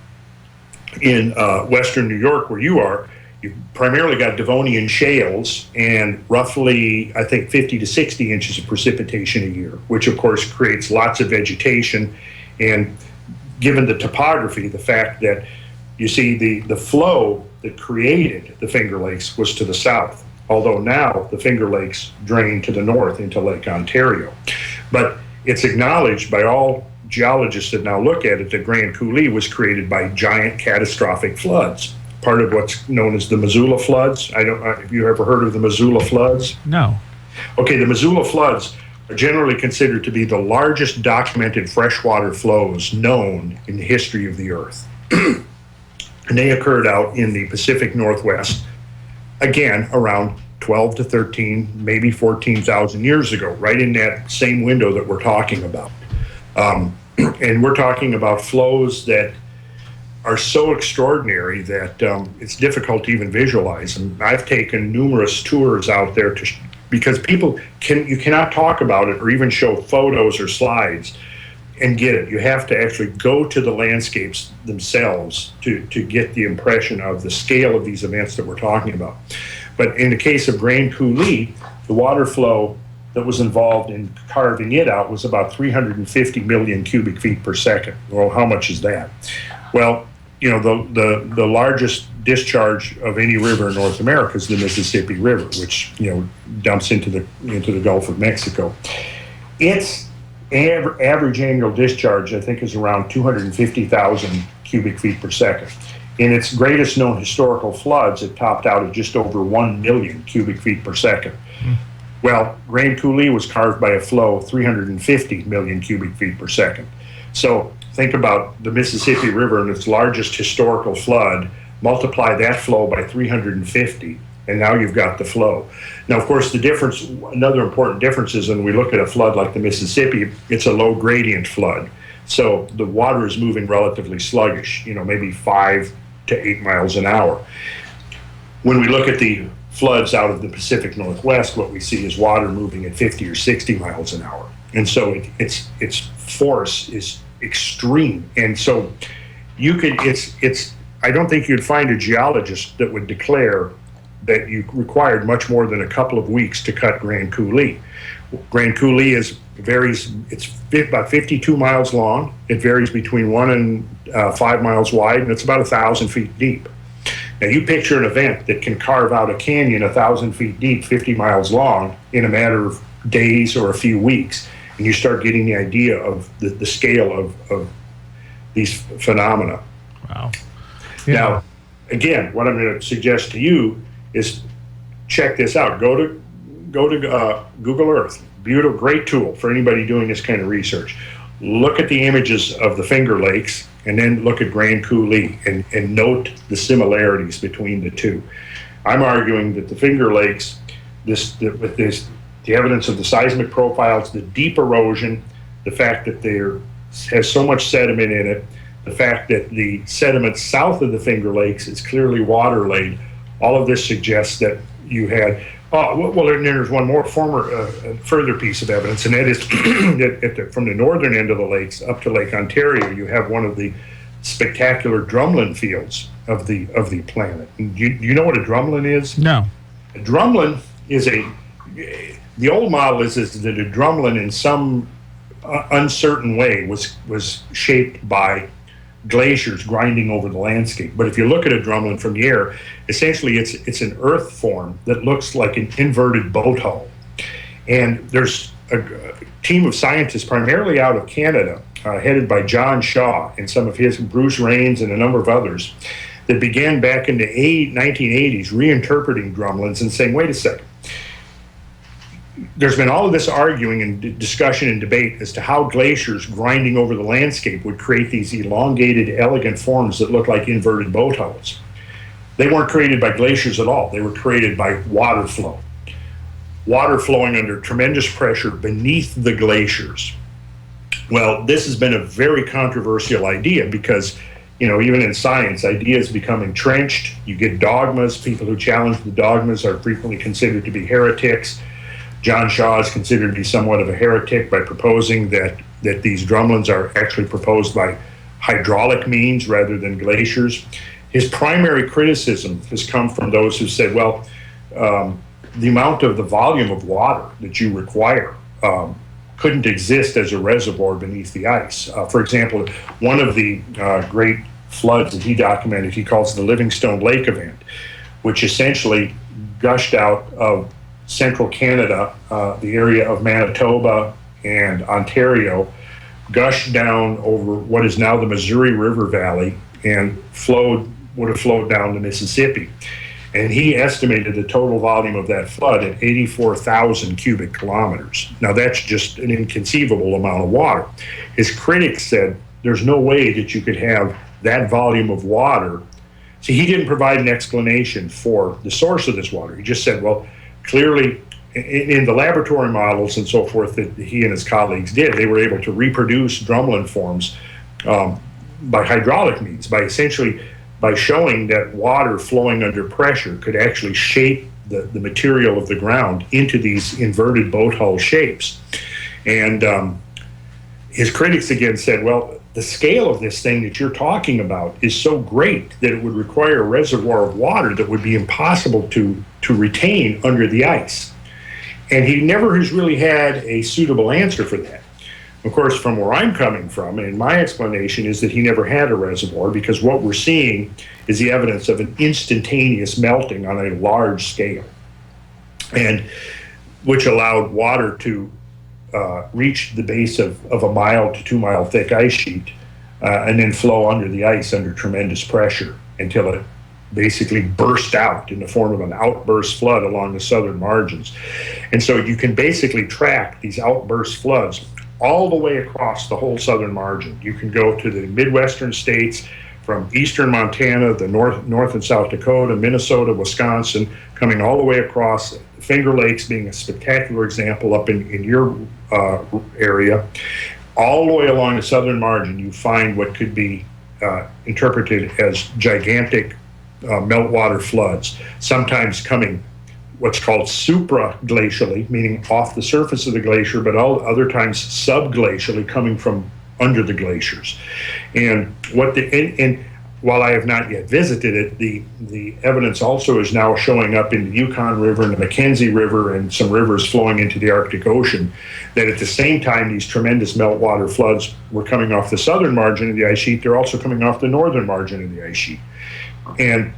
western New York, where you are, you've primarily got Devonian shales and roughly, I think, 50 to 60 inches of precipitation a year, which of course creates lots of vegetation. And given the topography, the fact that you see the flow that created the Finger Lakes was to the south, although now the Finger Lakes drain to the north into Lake Ontario. But it's acknowledged by all geologists that now look at it that Grand Coulee was created by giant catastrophic floods, part of what's known as the Missoula floods. Have you ever heard of the Missoula floods? No. Okay, the Missoula floods are generally considered to be the largest documented freshwater flows known in the history of the Earth. And they occurred out in the Pacific Northwest, again, around 12 to 13, maybe 14,000 years ago, right in that same window that we're talking about. And we're talking about flows that are so extraordinary that it's difficult to even visualize. And I've taken numerous tours out there because you cannot talk about it or even show photos or slides and get it. You have to actually go to the landscapes themselves to get the impression of the scale of these events that we're talking about. But in the case of Grand Coulee, the water flow that was involved in carving it out was about 350 million cubic feet per second. Well, how much is that? Well, the largest discharge of any river in North America is the Mississippi River, which dumps into the Gulf of Mexico. Its average annual discharge, I think, is around 250,000 cubic feet per second. In its greatest known historical floods, it topped out at just over 1 million cubic feet per second. Well, Grand Coulee was carved by a flow of 350 million cubic feet per second. So think about the Mississippi River and its largest historical flood, multiply that flow by 350, and now you've got the flow. Now, of course, another important difference is when we look at a flood like the Mississippi, it's a low gradient flood. So the water is moving relatively sluggish, maybe 5 to 8 miles an hour. When we look at the floods out of the Pacific Northwest, what we see is water moving at 50 or 60 miles an hour. And so its force is extreme. And so I don't think you'd find a geologist that would declare that you required much more than a couple of weeks to cut Grand Coulee. Grand Coulee varies, it's about 52 miles long. It varies between 1 and 5 miles wide, and it's about 1,000 feet deep. Now, you picture an event that can carve out a canyon 1,000 feet deep, 50 miles long, in a matter of days or a few weeks, and you start getting the idea of the scale of these phenomena. Wow. Yeah. Now, again, what I'm going to suggest to you is check this out. Go to Google Earth. Beautiful, great tool for anybody doing this kind of research. Look at the images of the Finger Lakes, and then look at Grand Coulee and note the similarities between the two. I'm arguing that the Finger Lakes, the evidence of the seismic profiles, the deep erosion, the fact that there has so much sediment in it, the fact that the sediment south of the Finger Lakes is clearly water-laid, all of this suggests that you had. Well, and there's one more further piece of evidence, and that is that from the northern end of the lakes up to Lake Ontario, you have one of the spectacular drumlin fields of the planet. Do you know what a drumlin is? No. A drumlin is the old model is that a drumlin in some uncertain way was shaped by glaciers grinding over the landscape. But if you look at a drumlin from the air, essentially it's an earth form that looks like an inverted boat hull. And there's a team of scientists primarily out of Canada, headed by John Shaw and some of his, Bruce Rains and a number of others, that began back in the 1980s reinterpreting drumlins and saying, wait a second, there's been all of this arguing and discussion and debate as to how glaciers grinding over the landscape would create these elongated, elegant forms that look like inverted boat hulls. They weren't created by glaciers at all. They were created by water flow. Water flowing under tremendous pressure beneath the glaciers. Well, this has been a very controversial idea because, even in science, ideas become entrenched. You get dogmas. People who challenge the dogmas are frequently considered to be heretics. John Shaw is considered to be somewhat of a heretic by proposing that these drumlins are actually proposed by hydraulic means rather than glaciers. His primary criticism has come from those who said, well, the amount of the volume of water that you require couldn't exist as a reservoir beneath the ice. For example, one of the great floods that he documented, he calls the Livingstone Lake event, which essentially gushed out of central Canada, the area of Manitoba and Ontario, gushed down over what is now the Missouri River Valley and would have flowed down the Mississippi. And he estimated the total volume of that flood at 84,000 cubic kilometers. Now that's just an inconceivable amount of water. His critics said there's no way that you could have that volume of water. See, he didn't provide an explanation for the source of this water. He just said, well, clearly, in the laboratory models and so forth that he and his colleagues did, they were able to reproduce drumlin forms by hydraulic means, by showing that water flowing under pressure could actually shape the material of the ground into these inverted boat hull shapes. And his critics again said, well, the scale of this thing that you're talking about is so great that it would require a reservoir of water that would be impossible to retain under the ice. And he never has really had a suitable answer for that. Of course, from where I'm coming from, and my explanation is that he never had a reservoir, because what we're seeing is the evidence of an instantaneous melting on a large scale, and which allowed water to reach the base of a mile to 2 mile thick ice sheet, and then flow under the ice under tremendous pressure until it basically burst out in the form of an outburst flood along the southern margins. And so you can basically track these outburst floods all the way across the whole southern margin. You can go to the Midwestern states, from eastern Montana, the North and South Dakota, Minnesota, Wisconsin, coming all the way across, Finger Lakes being a spectacular example up in your area. All the way along the southern margin, you find what could be interpreted as gigantic meltwater floods, sometimes coming what's called supraglacially, meaning off the surface of the glacier, but all other times subglacially, coming from under the glaciers. And while I have not yet visited it, the evidence also is now showing up in the Yukon River and the Mackenzie River and some rivers flowing into the Arctic Ocean, that at the same time these tremendous meltwater floods were coming off the southern margin of the ice sheet, they're also coming off the northern margin of the ice sheet. And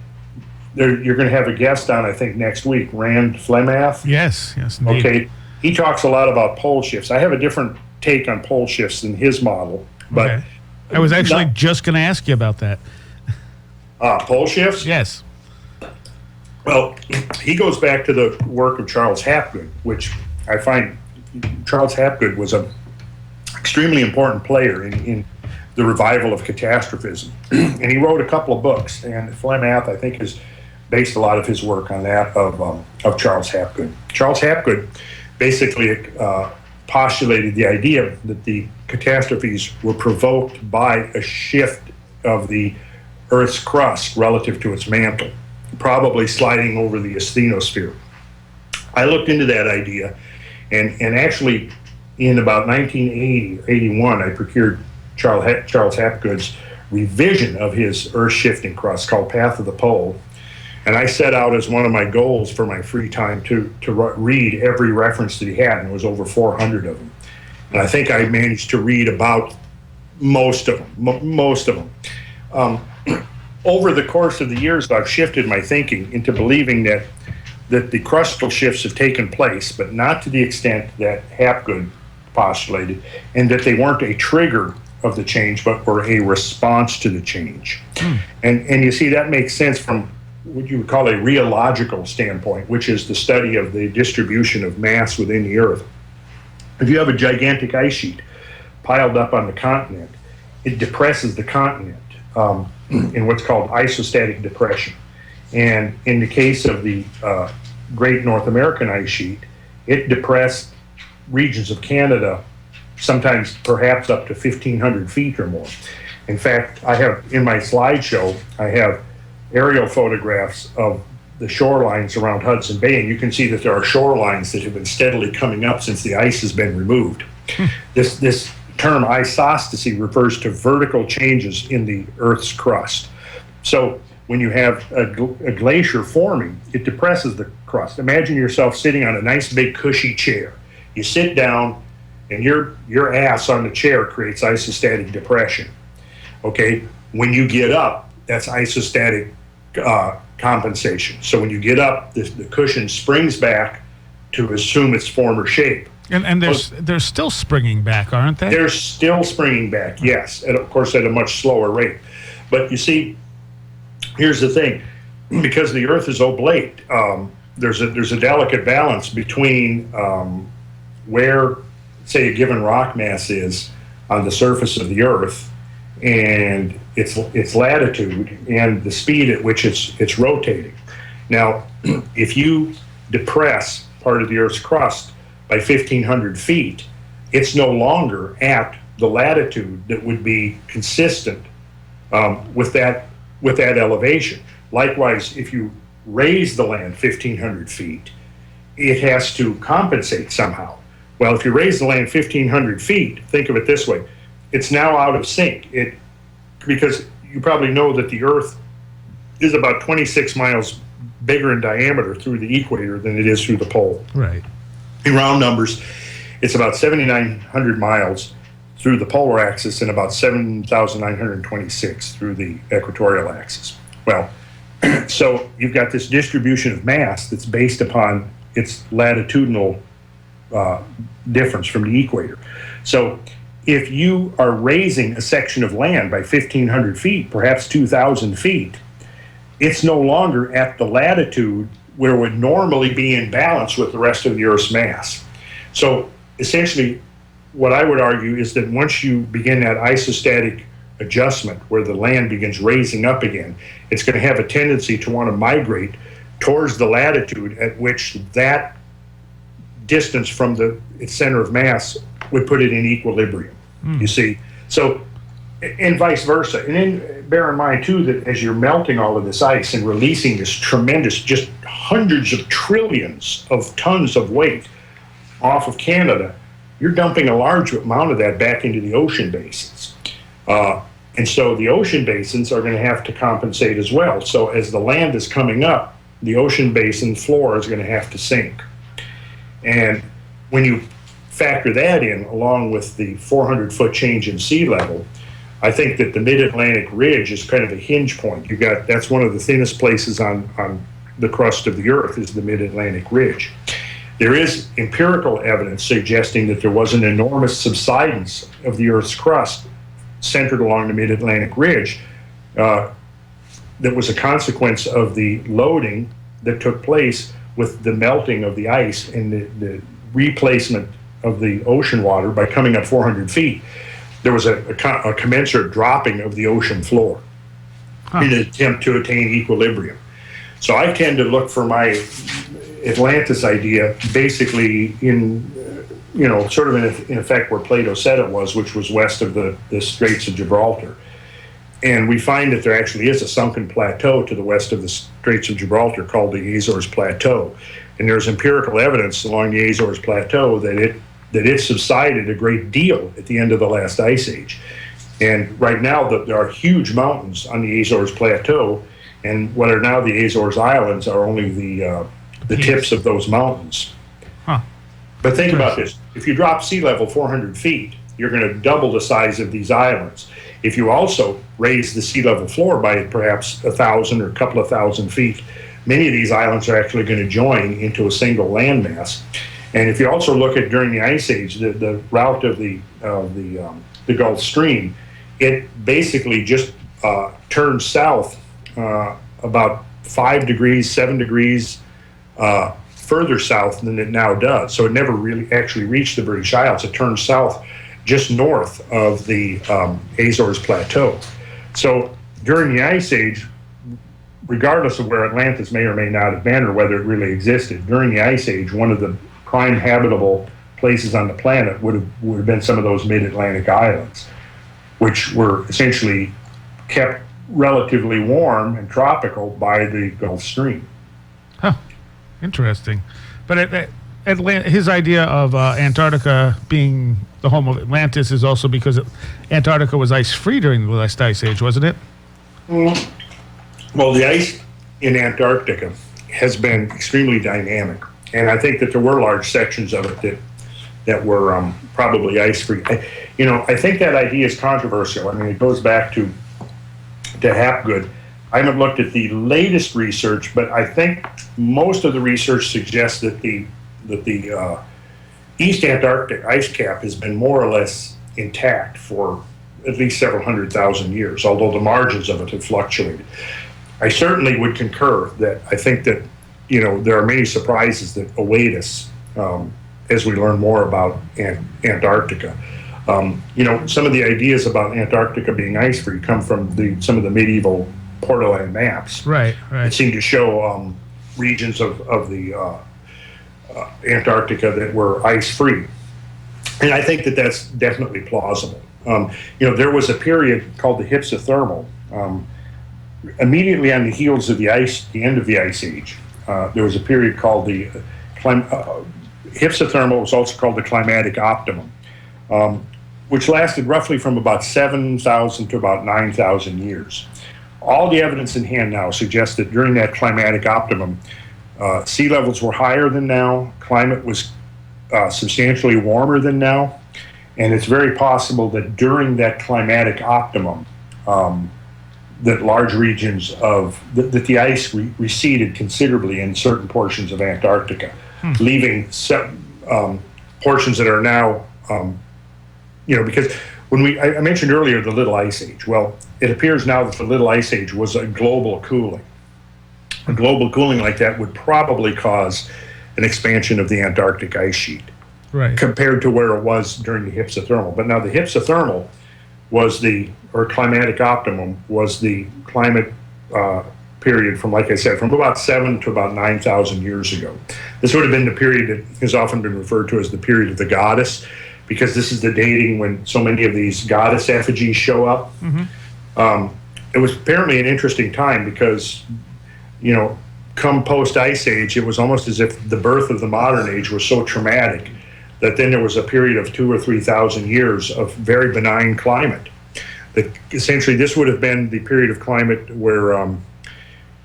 you're going to have a guest on, I think, next week, Rand Flemath. Yes, indeed. Okay, he talks a lot about pole shifts. I have a different take on pole shifts than his model, but okay. I was actually just going to ask you about that. Pole shifts? Yes. Well, he goes back to the work of Charles Hapgood, which I find Charles Hapgood was an extremely important player in the revival of catastrophism. And he wrote a couple of books, and Flemath, I think, has based a lot of his work on that of Charles Hapgood. Charles Hapgood basically postulated the idea that the catastrophes were provoked by a shift of the Earth's crust relative to its mantle, probably sliding over the asthenosphere. I looked into that idea, and actually in about 1980, 81, I procured Charles Hapgood's revision of his Earth-shifting crust called Path of the Pole. And I set out as one of my goals for my free time to read every reference that he had, and it was over 400 of them. And I think I managed to read about most of them. Over the course of the years, I've shifted my thinking into believing that the crustal shifts have taken place, but not to the extent that Hapgood postulated, and that they weren't a trigger of the change, but were a response to the change. And you see, that makes sense from what you would call a rheological standpoint, which is the study of the distribution of mass within the Earth. If you have a gigantic ice sheet piled up on the continent, it depresses the continent in what's called isostatic depression. And in the case of the Great North American Ice Sheet, it depressed regions of Canada sometimes perhaps up to 1,500 feet or more. In fact, I have in my slideshow, I have aerial photographs of the shorelines around Hudson Bay, and you can see that there are shorelines that have been steadily coming up since the ice has been removed. This term isostasy refers to vertical changes in the Earth's crust. So when you have a glacier forming, it depresses the crust. Imagine yourself sitting on a nice big cushy chair. You sit down, and your ass on the chair creates isostatic depression. Okay, when you get up, that's isostatic compensation. So when you get up, the cushion springs back to assume its former shape. And they're still springing back, aren't they? They're still springing back, yes, and of course at a much slower rate. But you see, here's the thing: because the Earth is oblate, there's a delicate balance between where, say, a given rock mass is on the surface of the Earth and its latitude and the speed at which it's rotating. Now, if you depress part of the Earth's crust by 1,500 feet, it's no longer at the latitude that would be consistent with that elevation. Likewise, if you raise the land 1,500 feet, it has to compensate somehow. Well, if you raise the land 1,500 feet, think of it this way: it's now out of sync. Because you probably know that the Earth is about 26 miles bigger in diameter through the equator than it is through the pole. Right. in round numbers, it's about 7,900 miles through the polar axis and about 7,926 through the equatorial axis. Well, so you've got this distribution of mass that's based upon its latitudinal difference from the equator. So if you are raising a section of land by 1,500 feet, perhaps 2,000 feet, it's no longer at the latitude where it would normally be in balance with the rest of the Earth's mass. So essentially, what I would argue is that once you begin that isostatic adjustment where the land begins raising up again, it's going to have a tendency to want to migrate towards the latitude at which that distance from its center of mass would put it in equilibrium, you see. So, and vice versa. And then bear in mind, too, that as you're melting all of this ice and releasing this tremendous, just hundreds of trillions of tons of weight off of Canada, you're dumping a large amount of that back into the ocean basins. And so the ocean basins are going to have to compensate as well. So as the land is coming up, the ocean basin floor is going to have to sink. And when you factor that in, along with the 400-foot change in sea level, I think that the mid-Atlantic ridge is kind of a hinge point. That's one of the thinnest places on the crust of the Earth is the mid-Atlantic ridge. There is empirical evidence suggesting that there was an enormous subsidence of the Earth's crust centered along the mid-Atlantic ridge that was a consequence of the loading that took place with the melting of the ice and the replacement of the ocean water by coming up 400 feet. There was a commensurate dropping of the ocean floor in an attempt to attain equilibrium. So I tend to look for my Atlantis idea basically in, sort of in effect where Plato said it was, which was west of the Straits of Gibraltar. And we find that there actually is a sunken plateau to the west of the Straits of Gibraltar called the Azores Plateau. And there's empirical evidence along the Azores Plateau that it subsided a great deal at the end of the last ice age. And right now there are huge mountains on the Azores Plateau, and what are now the Azores Islands are only the tips of those mountains. Huh. But think about this. If you drop sea level 400 feet, you're going to double the size of these islands. If you also raise the sea level floor by perhaps 1,000 or a couple of thousand feet, many of these islands are actually going to join into a single landmass. And if you also look at during the Ice Age, the route of the Gulf Stream, it basically just turned south about 5 degrees, 7 degrees further south than it now does. So it never really actually reached the British Isles. It turned south just north of the Azores Plateau. So during the Ice Age, regardless of where Atlantis may or may not have been or whether it really existed, during the Ice Age, one of the prime habitable places on the planet would have been some of those mid-Atlantic islands, which were essentially kept relatively warm and tropical by the Gulf Stream. Huh. Interesting. But his idea of Antarctica being the home of Atlantis is also because Antarctica was ice-free during the last ice age, wasn't it? Well, the ice in Antarctica has been extremely dynamic, and I think that there were large sections of it that were probably ice-free. I think that idea is controversial. I mean, it goes back to Hapgood. I haven't looked at the latest research, but I think most of the research suggests that the East Antarctic ice cap has been more or less intact for at least several 100,000 years, although the margins of it have fluctuated. I certainly would concur that I think that, there are many surprises that await us as we learn more about Antarctica. Some of the ideas about Antarctica being ice-free come from some of the medieval Portoland maps. Right. That seem to show regions of the Antarctica that were ice-free. And I think that that's definitely plausible. There was a period called the Hypsothermal. Immediately on the heels of the end of the Ice Age, there was a period called the Hypsothermal, was also called the climatic optimum, which lasted roughly from about 7,000 to about 9,000 years. All the evidence in hand now suggests that during that climatic optimum, sea levels were higher than now, climate was substantially warmer than now, and it's very possible that during that climatic optimum, that large regions of that the ice receded considerably in certain portions of Antarctica, leaving portions that are now, because when I mentioned earlier the Little Ice Age. Well, it appears now that the Little Ice Age was a global cooling. A global cooling like that would probably cause an expansion of the Antarctic ice sheet, right, compared to where it was during the hypsothermal. But now the hypsothermal was or climatic optimum was the climate period from, like I said, from about 7 to about 9,000 years ago. This would have been the period that has often been referred to as the period of the goddess, because this is the dating when so many of these goddess effigies show up. It was apparently an interesting time because, come post-Ice Age, it was almost as if the birth of the modern age was so traumatic that then there was a period of 2,000 or 3,000 years of very benign climate. That essentially this would have been the period of climate where,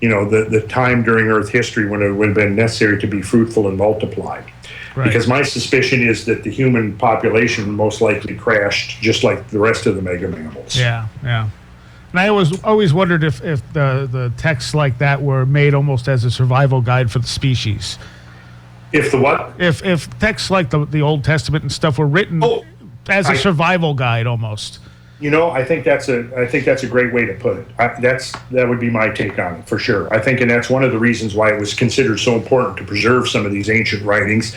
the time during Earth history when it would have been necessary to be fruitful and multiplied. Right. Because my suspicion is that the human population most likely crashed just like the rest of the mega mammals. Yeah. And I always wondered if the texts like that were made almost as a survival guide for the species. If the what? If texts like the Old Testament and stuff were written as a survival guide almost. I think that's a great way to put it. That would be my take on it for sure. I think, and that's one of the reasons why it was considered so important to preserve some of these ancient writings,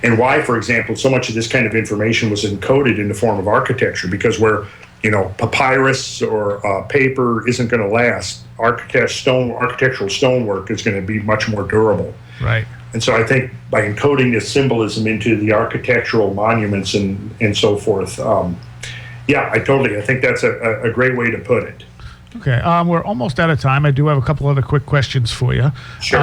and why, for example, so much of this kind of information was encoded in the form of architecture. Because where papyrus or paper isn't going to last, architectural stonework is going to be much more durable. Right. And so I think by encoding this symbolism into the architectural monuments and so forth. I think that's a great way to put it. Okay, we're almost out of time. I do have a couple other quick questions for you. Sure.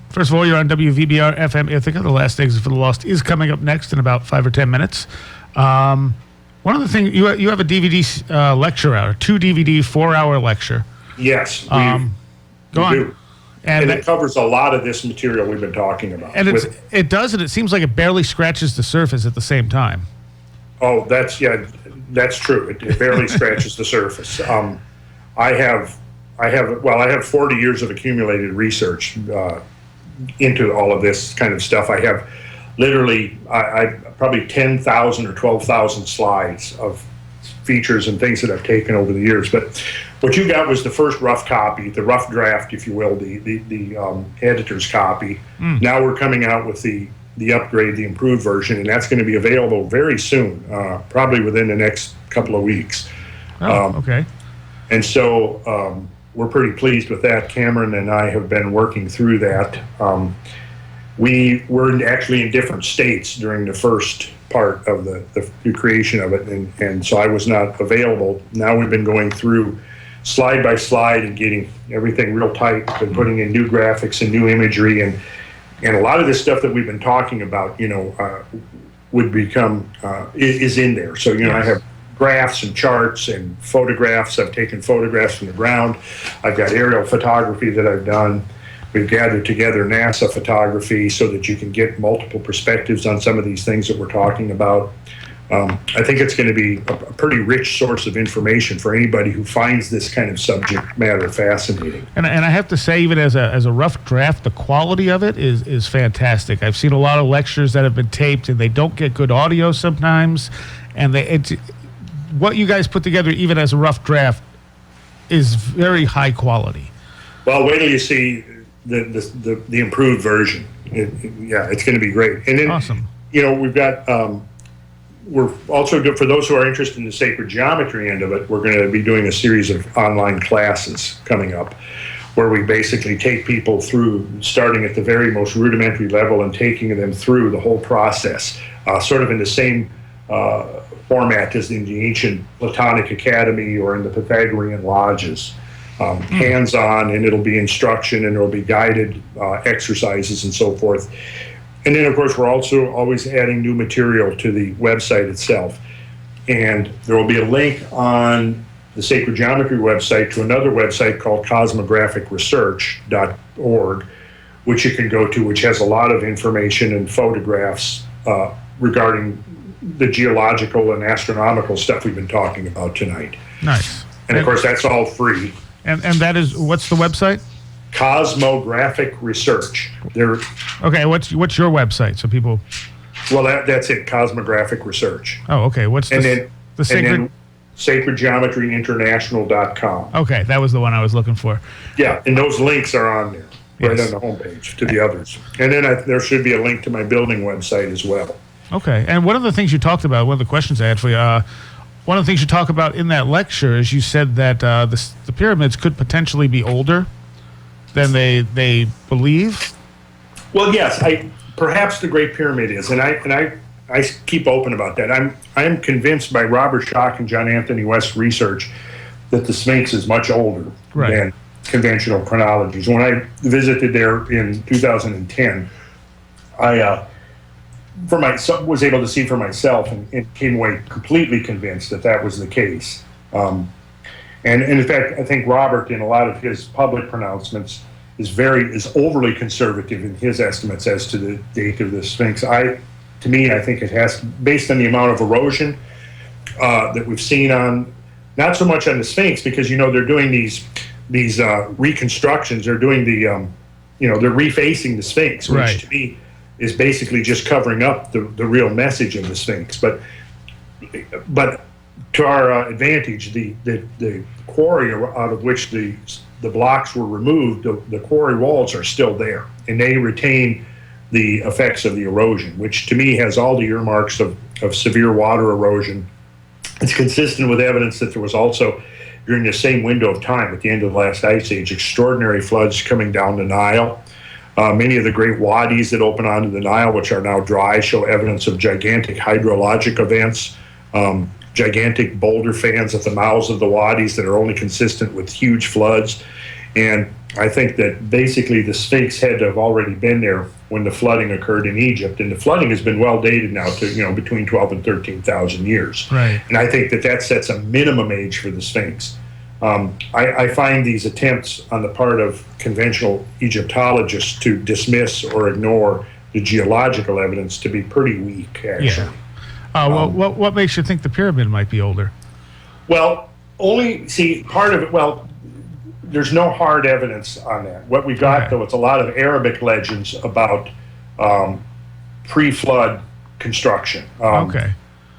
First of all, you're on WVBR FM Ithaca. The Last Exit for the Lost is coming up next in about 5 or 10 minutes. One of the things, you have a DVD lecture hour, 2 DVD, 4-hour lecture. Yes, go on. Do. And it covers a lot of this material we've been talking about. And it does, and it seems like it barely scratches the surface at the same time. Oh, that's true. It barely scratches the surface. I have 40 years of accumulated research into all of this kind of stuff. I have literally, I probably 10,000 or 12,000 slides of features and things that I've taken over the years. But what you got was the first rough copy, the rough draft, if you will, the editor's copy. Now we're coming out with the upgrade, the improved version, and that's going to be available very soon, probably within the next couple of weeks. Okay. And so we're pretty pleased with that. Cameron and I have been working through that. We were actually in different states during the first part of the creation of it, and so I was not available. Now we've been going through slide by slide and getting everything real tight and putting in new graphics and new imagery, and a lot of this stuff that we've been talking about, would become is in there. So I have graphs and charts and photographs. I've taken photographs from the ground. I've got aerial photography that I've done. We've gathered together NASA photography so that you can get multiple perspectives on some of these things that we're talking about. I think it's going to be a pretty rich source of information for anybody who finds this kind of subject matter fascinating. And I have to say, even as a rough draft, the quality of it is fantastic. I've seen a lot of lectures that have been taped, and they don't get good audio sometimes. And what you guys put together, even as a rough draft, is very high quality. Well, wait till you see the improved version. It's going to be great. And then, awesome. We've got. We're also good for those who are interested in the sacred geometry end of it. We're going to be doing a series of online classes coming up where we basically take people through, starting at the very most rudimentary level and taking them through the whole process, sort of in the same format as in the ancient Platonic Academy or in the Pythagorean lodges. Hands-on, and it'll be instruction, and it'll be guided exercises and so forth. And then, of course, we're also always adding new material to the website itself. And there will be a link on the Sacred Geometry website to another website called cosmographicresearch.org, which you can go to, which has a lot of information and photographs regarding the geological and astronomical stuff we've been talking about tonight. Nice. And of course, that's all free. And that is, what's the website? Cosmographic Research. Okay, what's your website so people? Well, that's it. Cosmographic Research. Oh, okay. What's the sacred? And then sacredgeometryinternational.com. Okay, that was the one I was looking for. Yeah, and those links are on there, right Yes. on the homepage to the others. And then there should be a link to my building website as well. Okay, and one of the things you talked about, one of the questions I had for you, one of the things you talk about in that lecture is you said that the pyramids could potentially be older than they believe. Well, yes, perhaps the Great Pyramid is, and I keep open about that. I am convinced by Robert Schoch and John Anthony West's research that the Sphinx is much older than conventional chronologies. When I visited there in 2010, I was able to see for myself and came away completely convinced that was the case. And in fact, I think Robert, in a lot of his public pronouncements, is overly conservative in his estimates as to the date of the Sphinx. To me, I think it has, based on the amount of erosion that we've seen on, not so much on the Sphinx, because they're doing these reconstructions. They're doing they're refacing the Sphinx, which to me is basically just covering up the real message of the Sphinx. But to our advantage, the quarry out of which the blocks were removed, the quarry walls are still there, and they retain the effects of the erosion, which to me has all the earmarks of severe water erosion. It's consistent with evidence that there was also, during the same window of time at the end of the last ice age, extraordinary floods coming down the Nile. Many of the great wadis that open onto the Nile, which are now dry, show evidence of gigantic hydrologic events, gigantic boulder fans at the mouths of the wadis that are only consistent with huge floods. And I think that basically the Sphinx had to have already been there when the flooding occurred in Egypt. And the flooding has been well dated now to, between 12 and 13,000 years. Right. And I think that sets a minimum age for the Sphinx. I find these attempts on the part of conventional Egyptologists to dismiss or ignore the geological evidence to be pretty weak, actually. Yeah. What makes you think the pyramid might be older? Well, part of it, there's no hard evidence on that. What we got, though, it's a lot of Arabic legends about pre-flood construction.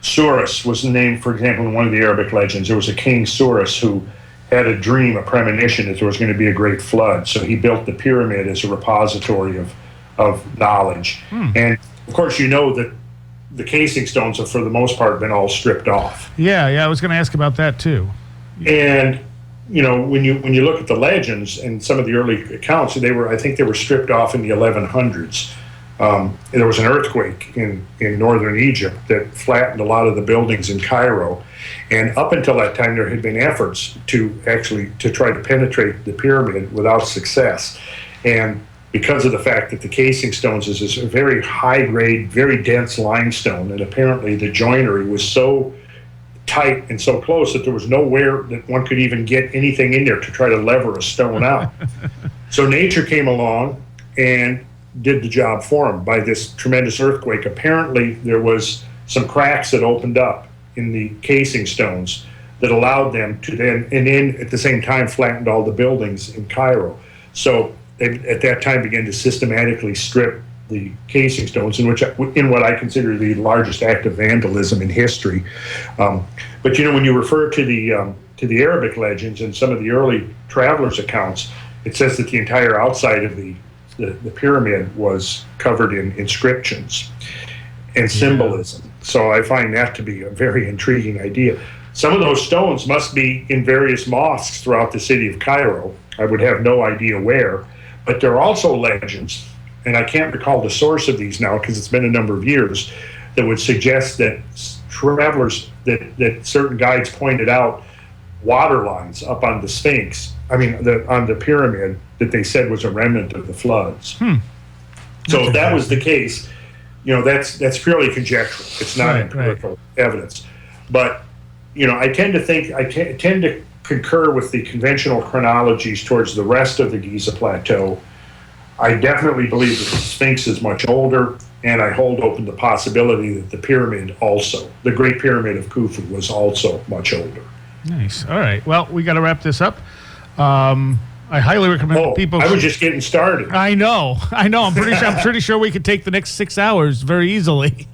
Surus was the name, for example, in one of the Arabic legends. There was a king, Surus, who had a dream, a premonition that there was going to be a great flood. So he built the pyramid as a repository of knowledge. And, of course, that the casing stones have, for the most part, been all stripped off. Yeah, I was going to ask about that, too. And, when you look at the legends and some of the early accounts, I think they were stripped off in the 1100s. There was an earthquake in northern Egypt that flattened a lot of the buildings in Cairo. And up until that time, there had been efforts to try to penetrate the pyramid without success. And because of the fact that the casing stones is this very high-grade, very dense limestone, and apparently the joinery was so tight and so close that there was nowhere that one could even get anything in there to try to lever a stone out. So nature came along and did the job for them by this tremendous earthquake. Apparently, there was some cracks that opened up in the casing stones that allowed them to then at the same time flattened all the buildings in Cairo. So they at that time began to systematically strip the casing stones, in what I consider the largest act of vandalism in history. But when you refer to the Arabic legends and some of the early travelers' accounts, it says that the entire outside of the pyramid was covered in inscriptions and symbolism. So I find that to be a very intriguing idea. Some of those stones must be in various mosques throughout the city of Cairo. I would have no idea where, but there are also legends, and I can't recall the source of these now because it's been a number of years, that would suggest that travelers, that certain guides pointed out water lines up on the Sphinx, on the pyramid, that they said was a remnant of the floods. So if that was the case, that's purely conjectural. It's not empirical evidence. But, I tend to concur with the conventional chronologies towards the rest of the Giza Plateau. I definitely believe that the Sphinx is much older. And I hold open the possibility that the pyramid also, the Great Pyramid of Khufu, was also much older. Nice. All right. Well, we got to wrap this up. I highly recommend people. I was just getting started. I know. I'm pretty sure we could take the next 6 hours very easily.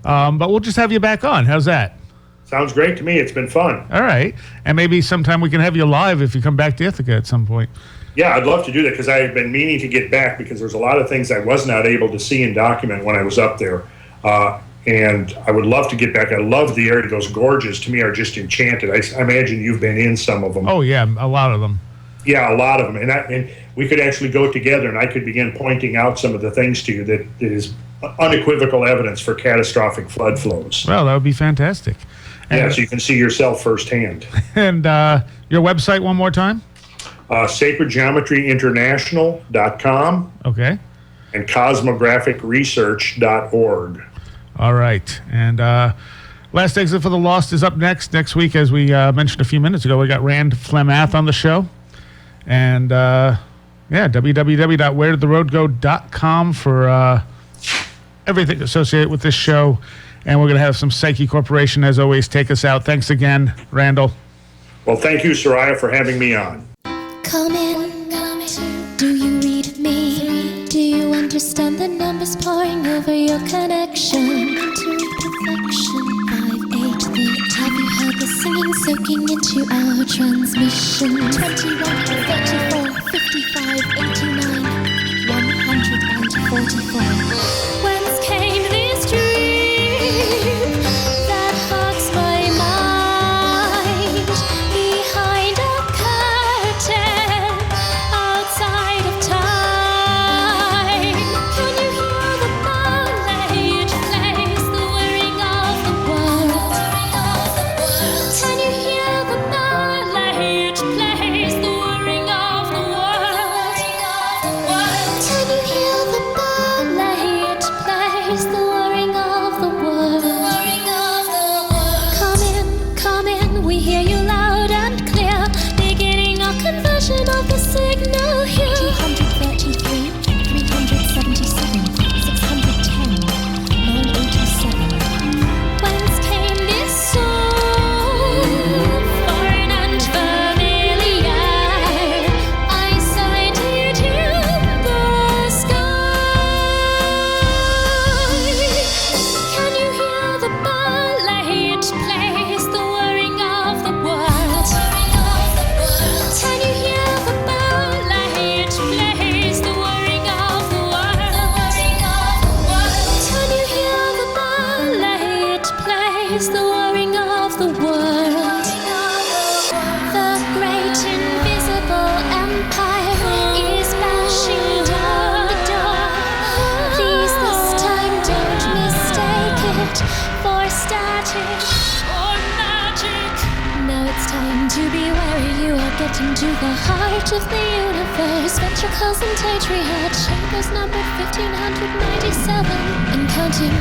But we'll just have you back on. How's that? Sounds great to me. It's been fun. All right. And maybe sometime we can have you live if you come back to Ithaca at some point. Yeah, I'd love to do that because I've been meaning to get back because there's a lot of things I was not able to see and document when I was up there. And I would love to get back. I love the area. Those gorges, to me, are just enchanted. I imagine you've been in some of them. Oh, yeah, a lot of them. Yeah, a lot of them. And we could actually go together, and I could begin pointing out some of the things to you that is unequivocal evidence for catastrophic flood flows. Well, that would be fantastic. Yeah, so you can see yourself firsthand. And your website one more time? SacredGeometryInternational.com. Okay. And cosmographicresearch.org. All right. And Last Exit for the Lost is up next week, as we mentioned a few minutes ago. We got Rand Flemath on the show. And, www.wheredidtheroadgo.com for everything associated with this show. And we're going to have some Psyche Corporation, as always, take us out. Thanks again, Randall. Well, thank you, Soraya, for having me on. Come in, do you read me? Do you understand the numbers pouring over your connection? To perfection, 583. Have you heard the singing soaking into our transmission? 21, 34, 55, 89, 144. Whence came this dream that haunts my mind? Behind a curtain, outside of time. Can you hear the ballet it plays, the whirring of the world? Can you hear the ballet it plays, the whirring of the world? Can you hear the ballet it plays, the whirring of the world? Come in, we hear you loud and clear. Beginning our conversion of the signal here. 233, 377, 610, 987. Whence came this song? Foreign and familiar. I sighted in the sky. Can you hear the ballet it plays, the whirring of the world? Can you hear the ballet it plays, the whirring of the world? Can you hear the ballet it plays, the whirring of the world? The great invisible empire is bashing down the door. Please this time don't mistake it for static or magic. Now it's time to be wary. You are getting to the heart of the universe. Ventricles and atria, chambers numbered 1597 and counting.